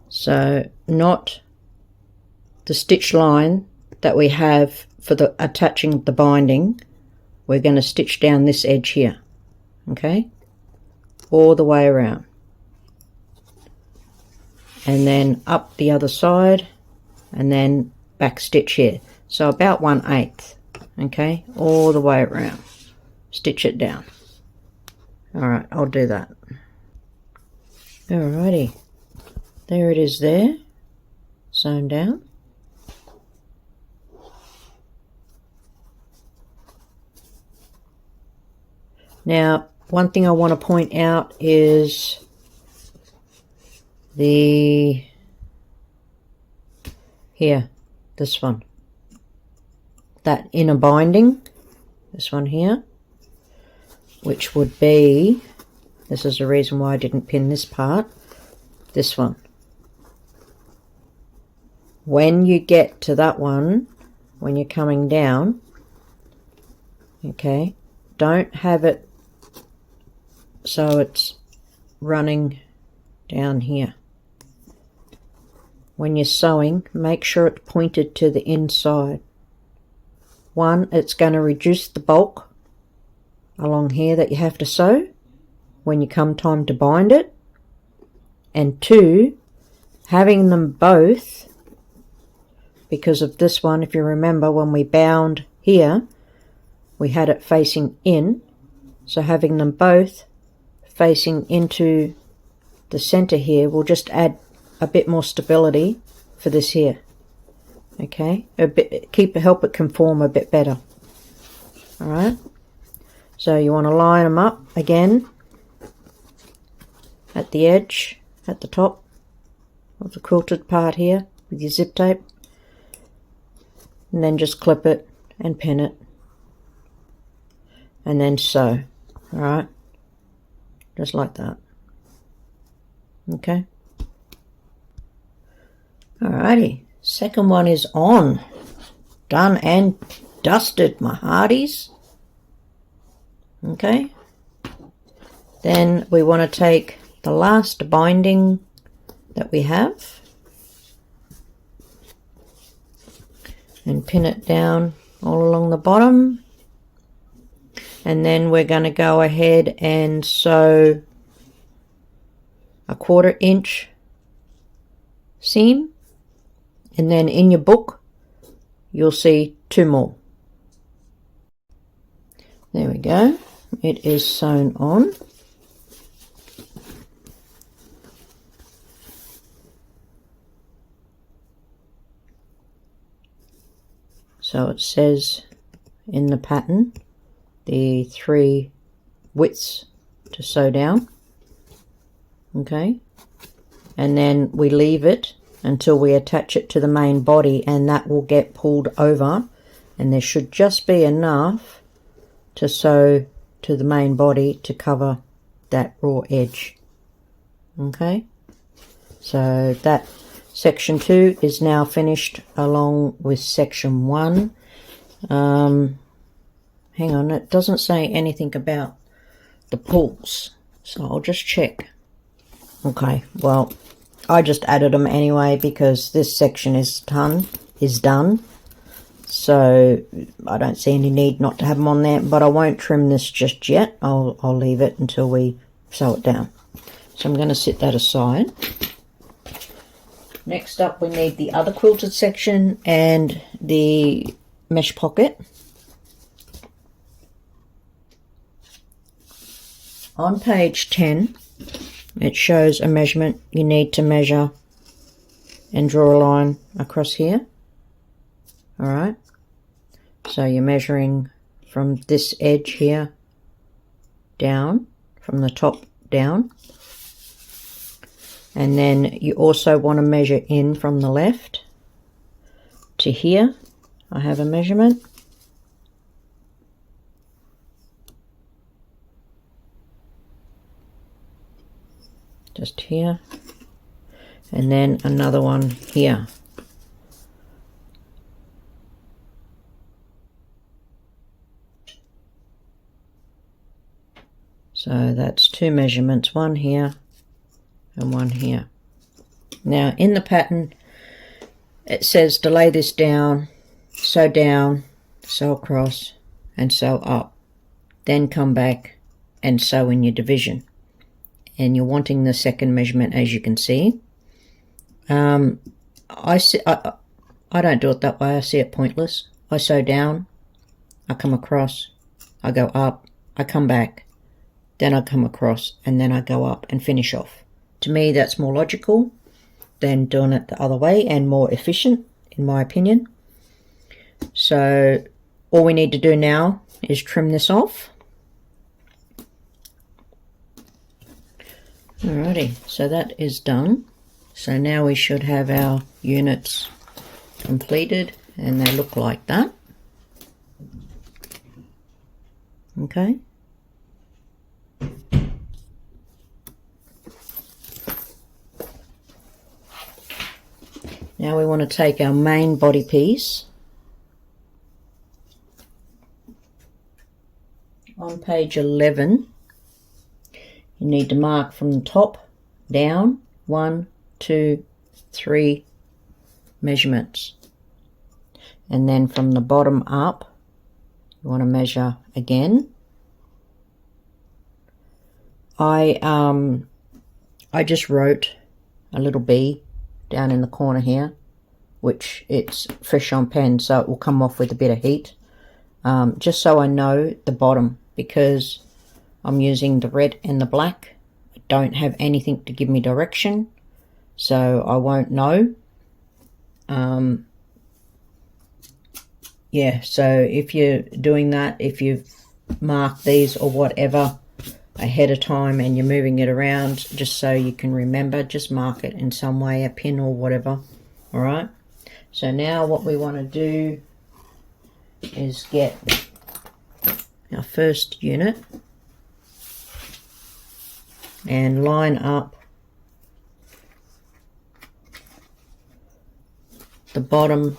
so not the stitch line that we have for the attaching the binding. We're going to stitch down this edge here. Okay, all the way around, and then up the other side, and then back stitch here, so about 1/8. Okay, all the way around, stitch it down. Alright, I'll do that. Alrighty, there it is there, sewn down. Now, one thing I want to point out is this one, that inner binding, this one here, which would be, this is the reason why I didn't pin this part, this one. When you get to that one, when you're coming down, okay, don't have it so it's running down here. When you're sewing, make sure it's pointed to the inside. one, it's going to reduce the bulk along here that you have to sew when you come time to bind it. And two, having them both, because of this one, if you remember when we bound here, we had it facing in. So having them both facing into the center here will just add a bit more stability for this here. Okay, help it conform a bit better. All right, so you want to line them up again at the edge, at the top of the quilted part here with your zip tape, and then just clip it and pin it, and then sew. All right, just like that. Okay. Alrighty, second one is on. Done and dusted, my hearties. Okay. Then we want to take the last binding that we have and pin it down all along the bottom. And then we're going to go ahead and sew a 1/4 inch seam. And then in your book, you'll see 2 more. There we go. It is sewn on. So it says in the pattern the 3 widths to sew down. Okay. And then we leave it until we attach it to the main body, and that will get pulled over, and there should just be enough to sew to the main body to cover that raw edge. Okay, so that section 2 is now finished along with section 1. Hang on, it doesn't say anything about the pulls, so I'll just check. Okay, well, I just added them anyway because this section is done. So I don't see any need not to have them on there, but I won't trim this just yet. I'll leave it until we sew it down. So I'm going to set that aside. Next up, we need the other quilted section and the mesh pocket. On page 10, it shows a measurement. You need to measure and draw a line across here. All right. So you're measuring from this edge here down, from the top down. And then you also want to measure in from the left to here. I have a measurement. Just here, and then another one here. So that's 2 measurements, one here and one here. Now in the pattern it says to lay this down, sew across and sew up, then come back and sew in your division. And you're wanting the second measurement, as you can see. I don't do it that way. I see it pointless. I sew down, I come across, I go up, I come back, then I come across, and then I go up and finish off. To me, that's more logical than doing it the other way and more efficient, in my opinion. So all we need to do now is trim this off. Alrighty, so that is done. So now we should have our units completed, and they look like that. Okay. Now we want to take our main body piece. On page 11, you need to mark from the top down 1, 2, 3 measurements, and then from the bottom up You want to measure again. I just wrote a little B down in the corner here, which it's fresh on pen, so it will come off with a bit of heat, just so I know the bottom, because I'm using the red and the black. I don't have anything to give me direction, so I won't know. Yeah, so if you're doing that, if you've marked these or whatever ahead of time and you're moving it around just so you can remember, just mark it in some way, a pin or whatever. All right, so now what we want to do is get our first unit and line up the bottom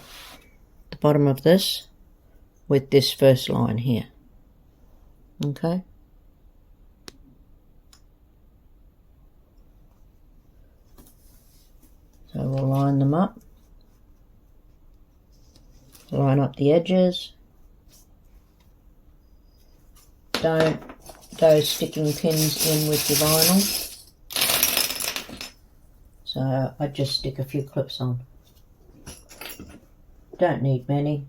of this with this first line here. Okay, so we'll line them up, line up the edges. Don't go sticking pins in with your vinyl, so I just stick a few clips on. Don't need many.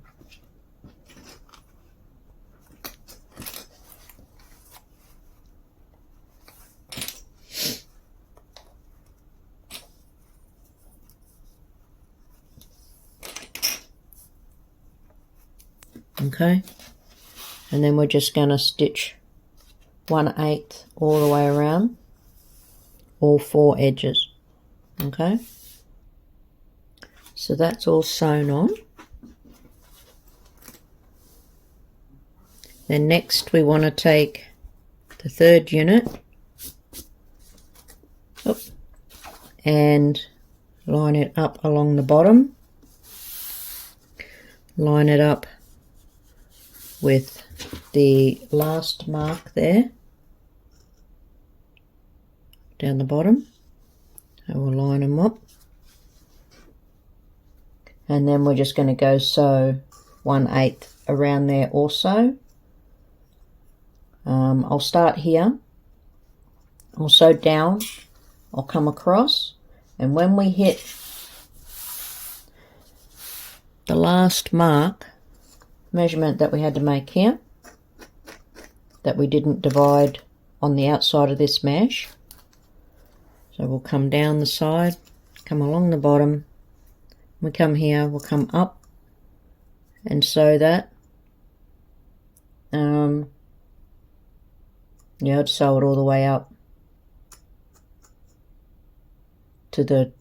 Okay, and then we're just going to stitch 1/8 all the way around all 4 edges. Okay, so that's all sewn on. Then next we want to take the third unit and line it up along the bottom, line it up with the last mark there down the bottom. So we'll line them up, and then we're just going to go sew 1/8 around there also. I'll start here, I'll sew down, I'll come across, and when we hit the last mark measurement that we had to make here, that we didn't divide on the outside of this mesh, so we'll come down the side, come along the bottom, we come here, we'll come up and sew that. Yeah, I'd sew it all the way up to the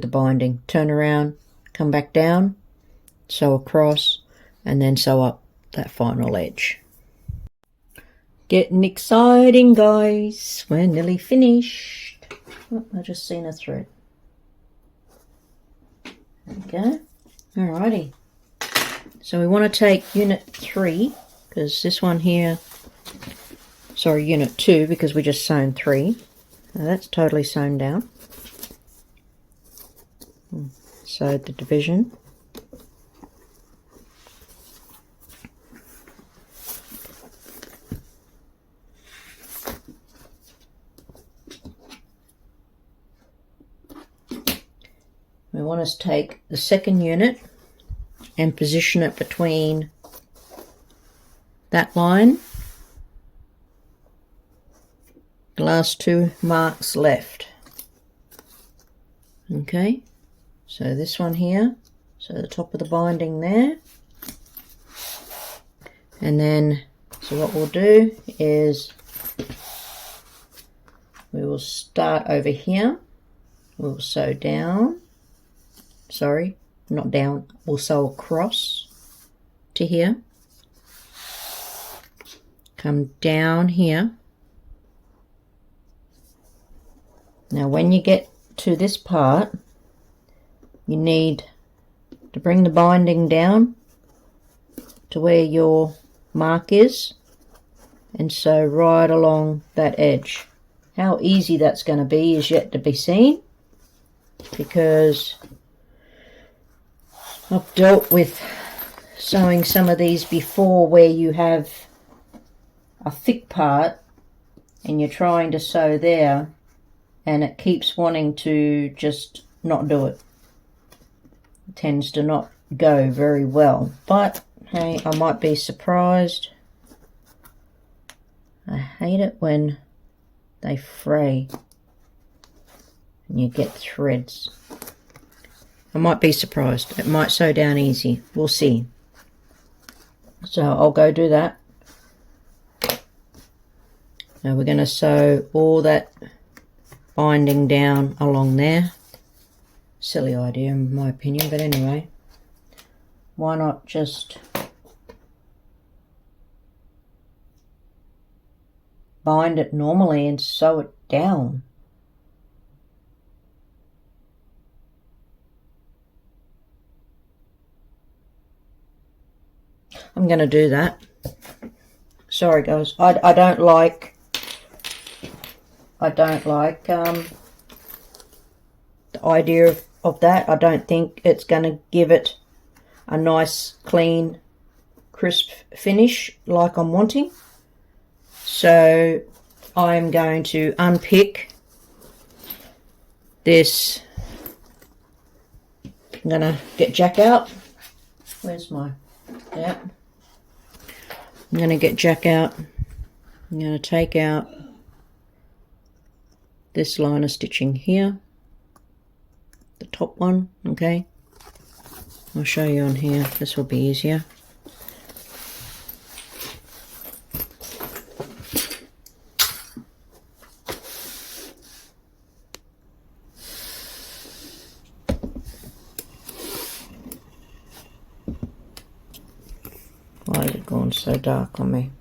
binding, turn around, come back down, sew across, and then sew up that final edge. Getting exciting, guys, we're nearly finished. Oh, I just seen a thread. There we go. Alrighty, so we want to take unit 3, because this one here, sorry, unit 2, because we just sewn 3. Now that's totally sewn down. Sewed the division. We want to take the second unit and position it between that line, the last 2 marks left. Okay, so this one here, so the top of the binding there, and then so what we'll do is we will start over here, we'll sew down, sorry, not down, we'll sew across to here, come down here. Now when you get to this part, you need to bring the binding down to where your mark is and sew right along that edge. How easy that's going to be is yet to be seen, because I've dealt with sewing some of these before, where you have a thick part and you're trying to sew there and it keeps wanting to just not do it. It tends to not go very well, but hey, I might be surprised. I hate it when they fray and you get threads. I might be surprised. It might sew down easy. We'll see. So I'll go do that. Now we're going to sew all that binding down along there. Silly idea in my opinion, but anyway. Why not just bind it normally and sew it down? I'm going to do that. Sorry guys, I don't like the idea of that. I don't think it's going to give it a nice, clean, crisp finish like I'm wanting. So I'm going to unpick this. I'm going to get Jack out. Where's my... Yeah. I'm going to get Jack out. I'm going to take out this line of stitching here, the top one, okay? I'll show you on here, this will be easier. Why is it going so dark on me?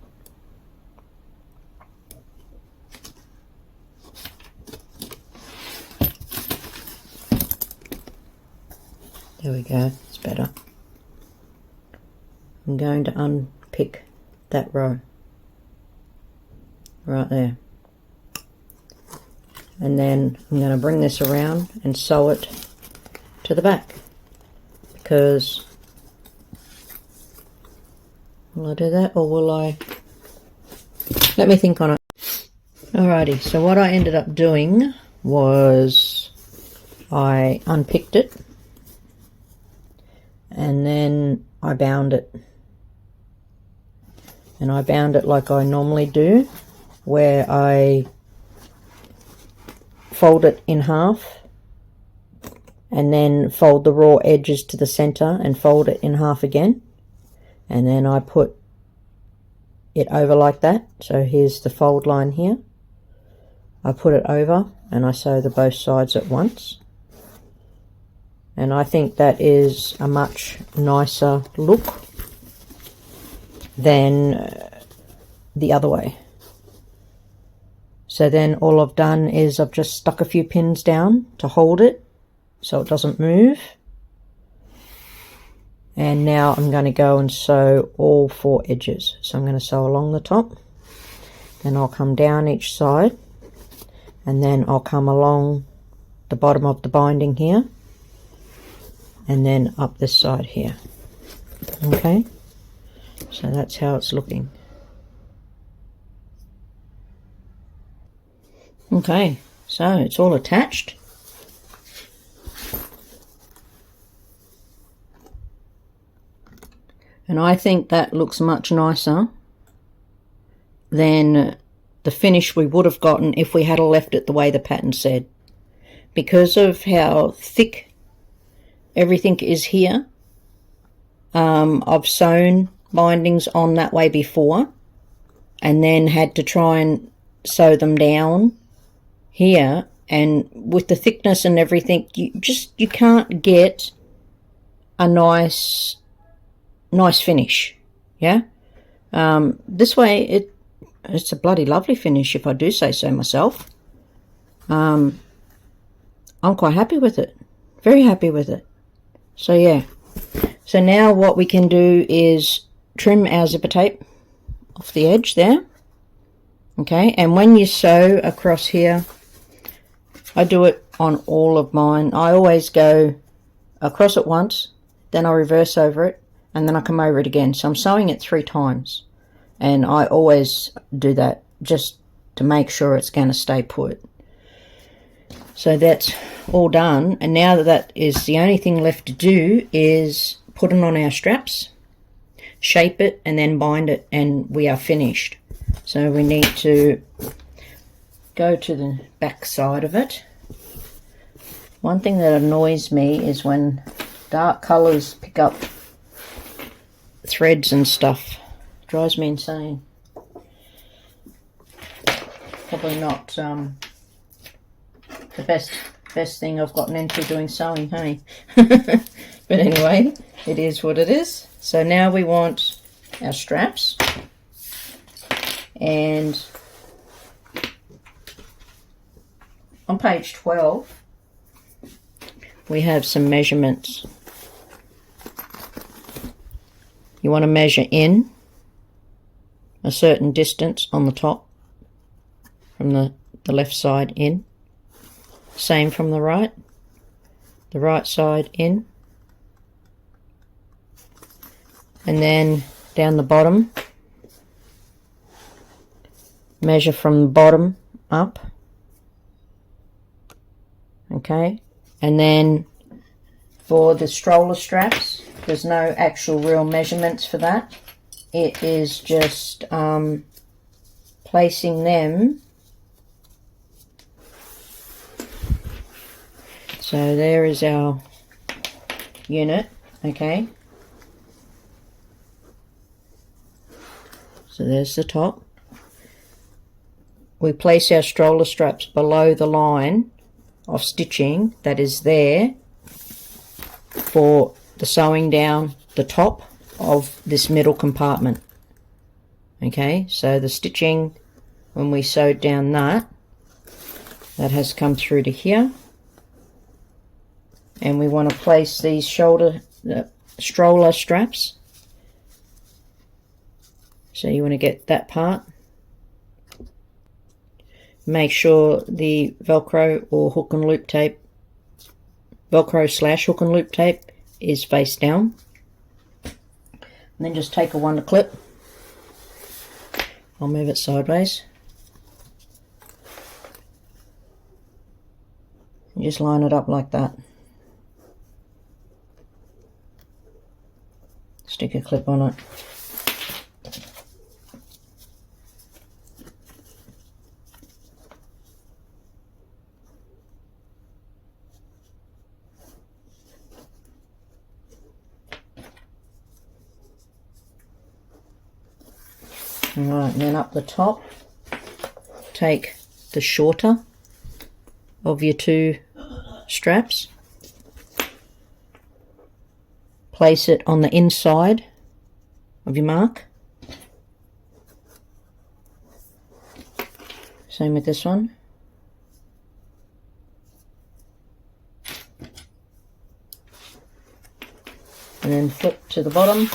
There we go, it's better. I'm going to unpick that row right there, and then I'm going to bring this around and sew it to the back, because will I do that, or will I... Let me think on it. Alrighty, so what I ended up doing was I unpicked it and then I bound it. And I bound it like I normally do, where I fold it in half and then fold the raw edges to the center and fold it in half again. And then I put it over like that. So here's the fold line here. I put it over and I sew the both sides at once. And I think that is a much nicer look than the other way. So then all I've done is I've just stuck a few pins down to hold it so it doesn't move. And now I'm going to go and sew all 4 edges. So I'm going to sew along the top, then I'll come down each side, and then I'll come along the bottom of the binding here, and then up this side here. Okay, so that's how it's looking. Okay, so it's all attached. And I think that looks much nicer than the finish we would have gotten if we had left it the way the pattern said. Because of how thick everything is here, I've sewn bindings on that way before and then had to try and sew them down here, and with the thickness and everything, you can't get a nice finish. Yeah, this way it's a bloody lovely finish, if I do say so myself. I'm quite happy with it, very happy with it. So yeah, so now what we can do is trim our zipper tape off the edge there. Okay, and when you sew across here, I do it on all of mine. I always go across it once, then I reverse over it, and then I come over it again. So I'm sewing it 3 times, and I always do that just to make sure it's going to stay put. So that's all done, and now that is the only thing left to do is put it on our straps, shape it, and then bind it, and we are finished. So we need to go to the back side of it. One thing that annoys me is when dark colours pick up threads and stuff. It drives me insane. Probably not the best thing I've gotten into doing sewing, hey? But anyway, it is what it is. So now we want our straps, and on page 12 we have some measurements. You want to measure in a certain distance on the top from the left side in. Same from the right side in, and then down the bottom, measure from the bottom up, okay? And then for the stroller straps, there's no actual real measurements for that. It is just placing them. So there is our unit, okay? So there's the top. We place our stroller straps below the line of stitching that is there for the sewing down the top of this middle compartment. Okay, so the stitching, when we sewed down that has come through to here. And we want to place these stroller straps. So you want to get that part. Make sure the Velcro or hook and loop tape, Velcro / hook and loop tape is face down. And then just take a wonder clip. I'll move it sideways. And just line it up like that. Stick a clip on it. Alright, and then up the top, take the shorter of your 2 straps. Place it on the inside of your mark. Same with this one. And then flip to the bottom.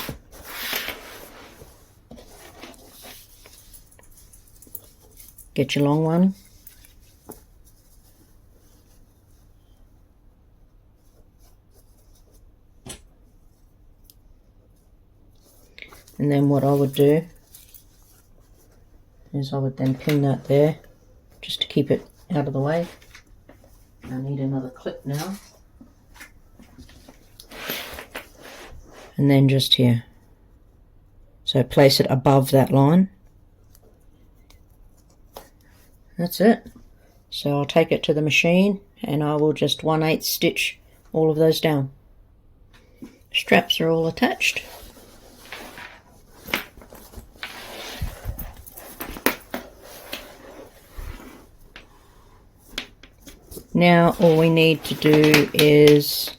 Get your long one. And then what I would do is I would then pin that there just to keep it out of the way. I need another clip now. And then just here. So place it above that line. That's it. So I'll take it to the machine and I will just 1/8 stitch all of those down. Straps are all attached. Now all we need to do is,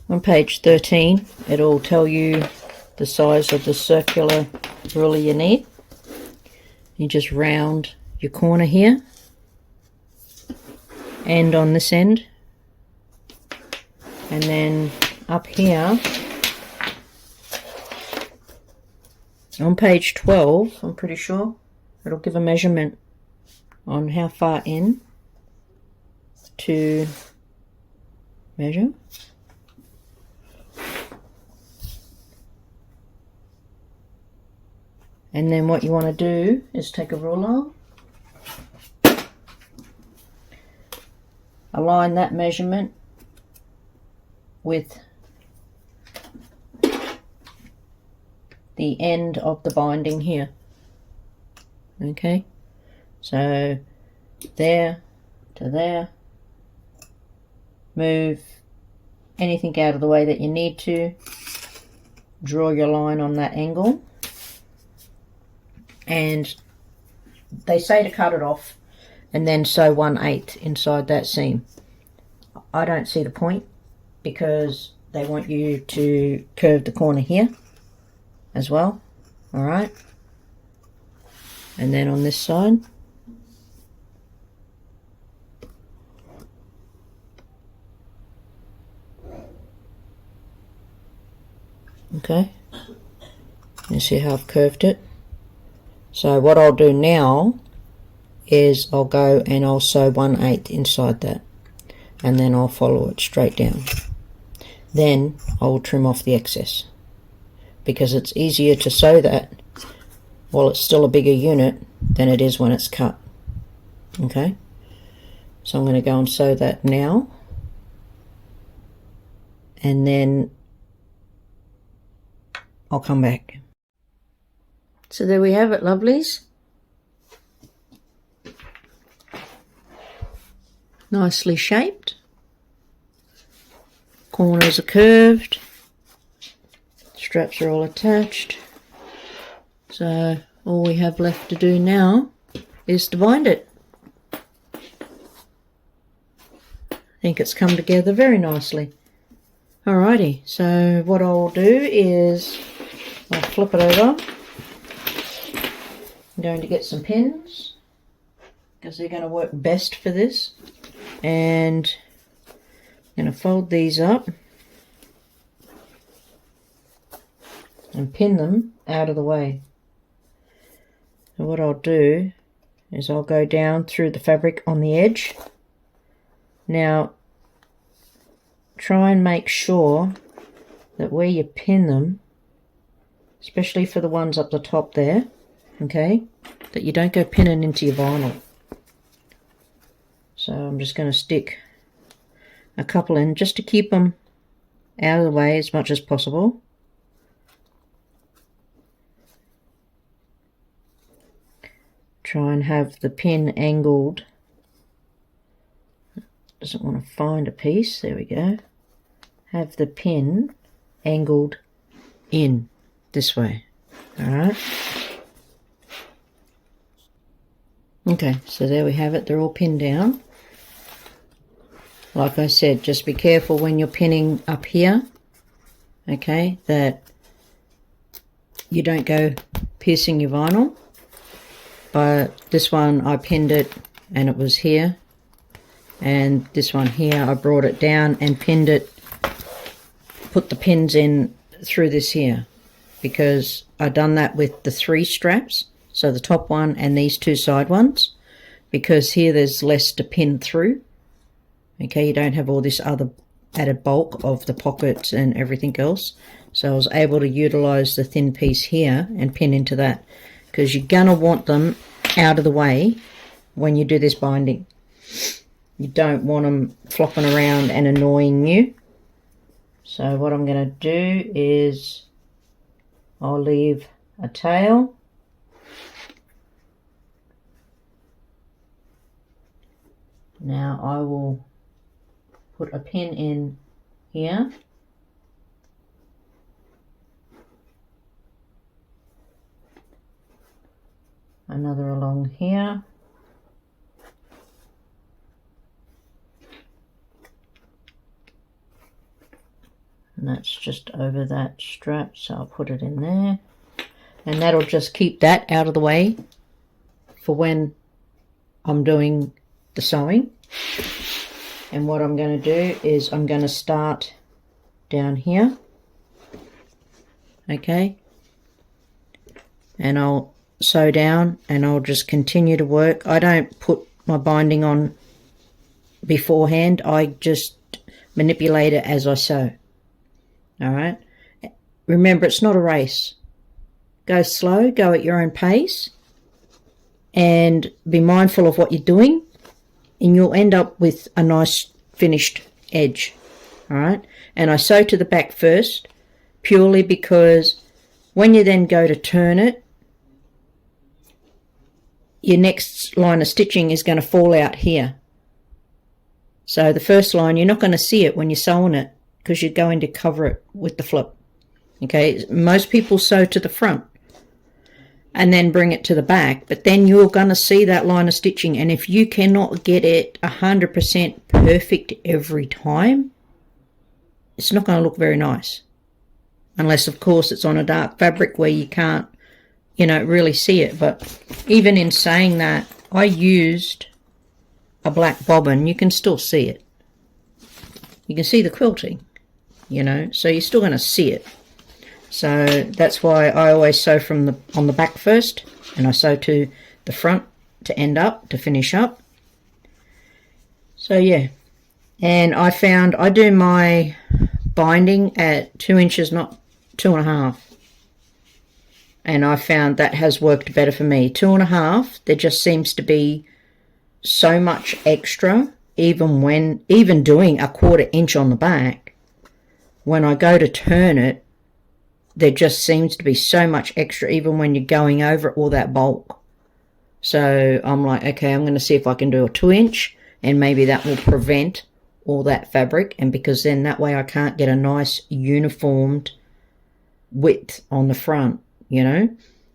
on page 13, it'll tell you the size of the circular ruler you need. You just round your corner here and on this end, and then up here on page 12, I'm pretty sure it'll give a measurement on how far in to measure. And then what you want to do is take a ruler, align that measurement with the end of the binding here. Okay, so there to there. Move anything out of the way that you need to. Draw your line on that angle. And they say to cut it off and then sew 1/8 inside that seam. I don't see the point because they want you to curve the corner here as well. All right. And then on this side. Okay. You see how I've curved it? So what I'll do now is I'll go and I'll sew 1/8 inside that, and then I'll follow it straight down. Then I'll trim off the excess because it's easier to sew that while it's still a bigger unit than it is when it's cut. Okay, so I'm going to go and sew that now, and then I'll come back. So there we have it, lovelies. Nicely shaped. Corners are curved. Straps are all attached. So all we have left to do now is to bind it. I think it's come together very nicely. Alrighty, so what I'll do is I'll flip it over. I'm going to get some pins because they're going to work best for this, and I'm going to fold these up and pin them out of the way. So what I'll do is I'll go down through the fabric on the edge. Now try and make sure that where you pin them, especially for the ones up the top there, okay, that you don't go pinning into your vinyl. So I'm just going to stick a couple in just to keep them out of the way as much as possible. Try and have the pin angled. Doesn't want to find a piece. There we go. Have the pin angled in this way. Alright. Okay, so there we have it. They're all pinned down. Like I said, just be careful when you're pinning up here, okay, that you don't go piercing your vinyl. But this one I pinned it and it was here, and this one here I brought it down and pinned it, put the pins in through this here, because I done that with the 3 straps, so the top one and these 2 side ones, because here there's less to pin through. Okay, you don't have all this other added bulk of the pockets and everything else. So I was able to utilize the thin piece here and pin into that, because you're gonna want them out of the way when you do this binding. You don't want them flopping around and annoying you. So what I'm going to do is I'll leave a tail. Now I will put a pin in here. Another along here. And that's just over that strap, so I'll put it in there. And that'll just keep that out of the way for when I'm doing the sewing. And what I'm going to do is I'm going to start down here. Okay. And I'll sew down and I'll just continue to work. I don't put my binding on beforehand. I just manipulate it as I sew. All right. Remember, it's not a race. Go slow, go at your own pace, and be mindful of what you're doing, and you'll end up with a nice finished edge. All right. And I sew to the back first, purely because when you then go to turn it, your next line of stitching is going to fall out here. So the first line, you're not going to see it when you're sewing it because you're going to cover it with the flip. Okay, most people sew to the front and then bring it to the back, but then you're going to see that line of stitching, and if you cannot get it 100% perfect every time, it's not going to look very nice. Unless, of course, it's on a dark fabric where you can't, really see it. But even in saying that, I used a black bobbin. You can still see it. You can see the quilting, so you're still going to see it. So that's why I always sew on the back first, and I sew to the front to end up, to finish up. So yeah, and I found I do my binding at 2 inches, not 2.5. And I found that has worked better for me. 2.5, there just seems to be so much extra, even doing a 1/4 inch on the back. When I go to turn it, there just seems to be so much extra, even when you're going over all that bulk. So I'm like, okay, I'm going to see if I can do a 2 inch, and maybe that will prevent all that fabric, and because then that way I can't get a nice uniformed width on the front,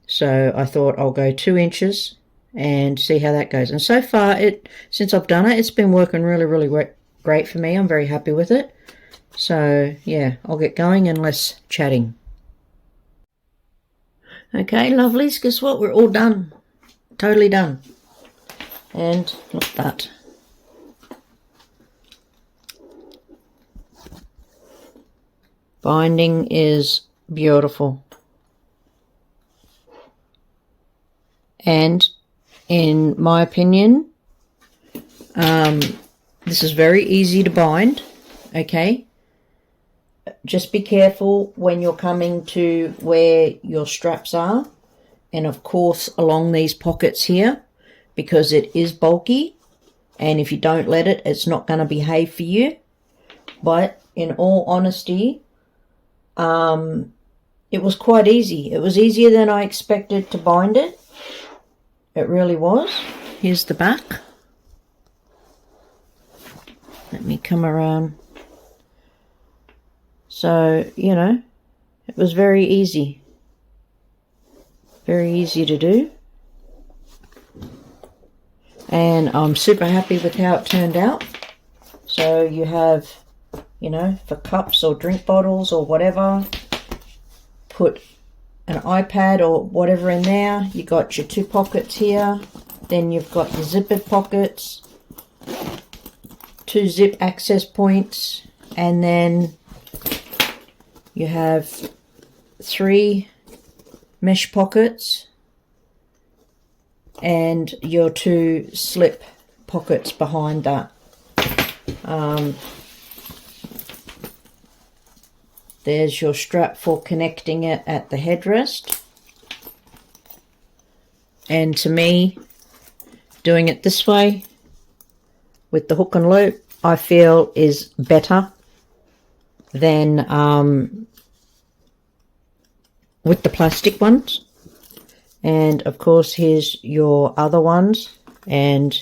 So I thought I'll go 2 inches and see how that goes. And so far, since I've done it, it's been working really, really great for me. I'm very happy with it. So yeah, I'll get going and less chatting. Okay, lovelies, guess what? We're all done. Totally done. And look at that. Binding is beautiful. And in my opinion, this is very easy to bind, okay? Just be careful when you're coming to where your straps are, and of course along these pockets here, because it is bulky, and if you don't let it, it's not going to behave for you. But in all honesty, it was quite easy. It was easier than I expected to bind it. It really was. Here's the back. Let me come around. So, it was very easy. Very easy to do. And I'm super happy with how it turned out. So you have, for cups or drink bottles or whatever, put an iPad or whatever in there. You got your 2 pockets here. Then you've got your zippered pockets, 2 zip access points, and then you have 3 mesh pockets and your 2 slip pockets behind that. There's your strap for connecting it at the headrest. And to me, doing it this way with the hook and loop, I feel is better than with the plastic ones. And of course, here's your other ones, and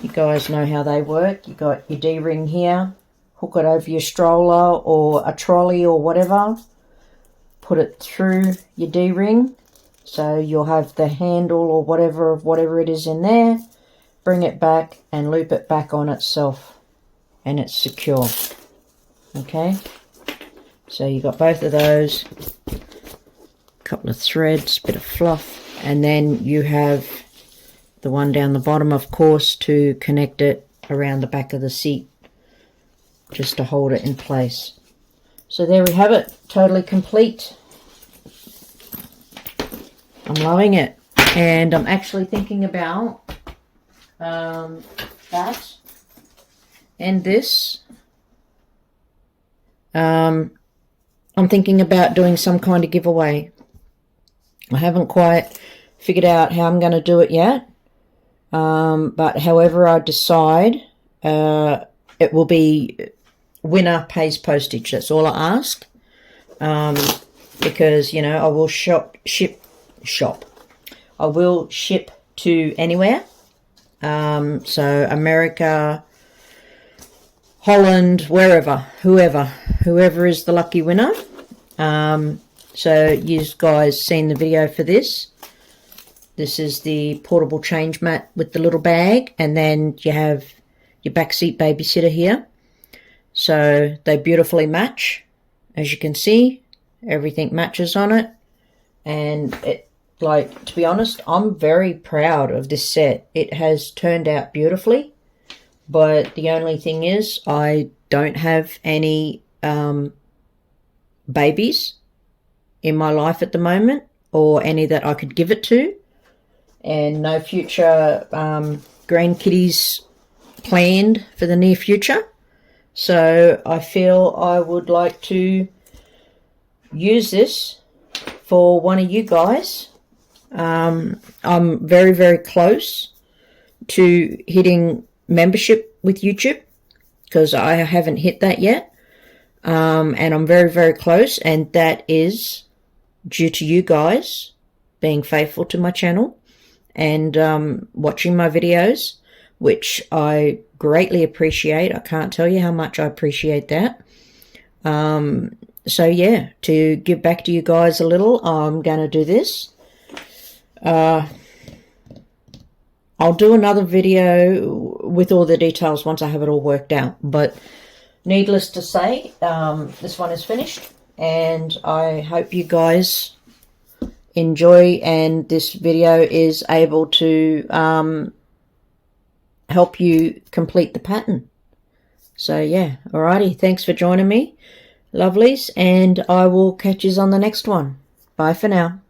you guys know how they work. You got your D-ring here, hook it over your stroller or a trolley or whatever, put it through your D-ring, so you'll have the handle or whatever it is in there, bring it back and loop it back on itself, and it's secure. Okay, so you got both of those, a couple of threads, bit of fluff, and then you have the one down the bottom, of course, to connect it around the back of the seat, just to hold it in place. So there we have it, totally complete. I'm loving it, and I'm actually thinking about that and this I'm thinking about doing some kind of giveaway. I haven't quite figured out how I'm going to do it yet. But however I decide, it will be winner pays postage. That's all I ask. Because, you know, I will ship. I will ship to anywhere. So America, Holland, wherever, whoever is the lucky winner. So you guys seen the video for this. This is the portable change mat with the little bag, and then you have your backseat babysitter here. So they beautifully match. As you can see, everything matches on it. And it, like, to be honest, I'm very proud of this set. It has turned out beautifully. But the only thing is, I don't have any babies in my life at the moment, or any that I could give it to. And no future grandkitties planned for the near future. So I feel I would like to use this for one of you guys. I'm very, very close to hitting membership with YouTube, because I haven't hit that yet. And I'm very, very close, and that is due to you guys being faithful to my channel and watching my videos, which I greatly appreciate. I can't tell you how much I appreciate that. So yeah, to give back to you guys a little, I'm going to do this. I'll do another video with all the details once I have it all worked out. But needless to say, this one is finished, and I hope you guys enjoy, and this video is able to help you complete the pattern. So yeah, alrighty, thanks for joining me, lovelies, and I will catch you on the next one. Bye for now.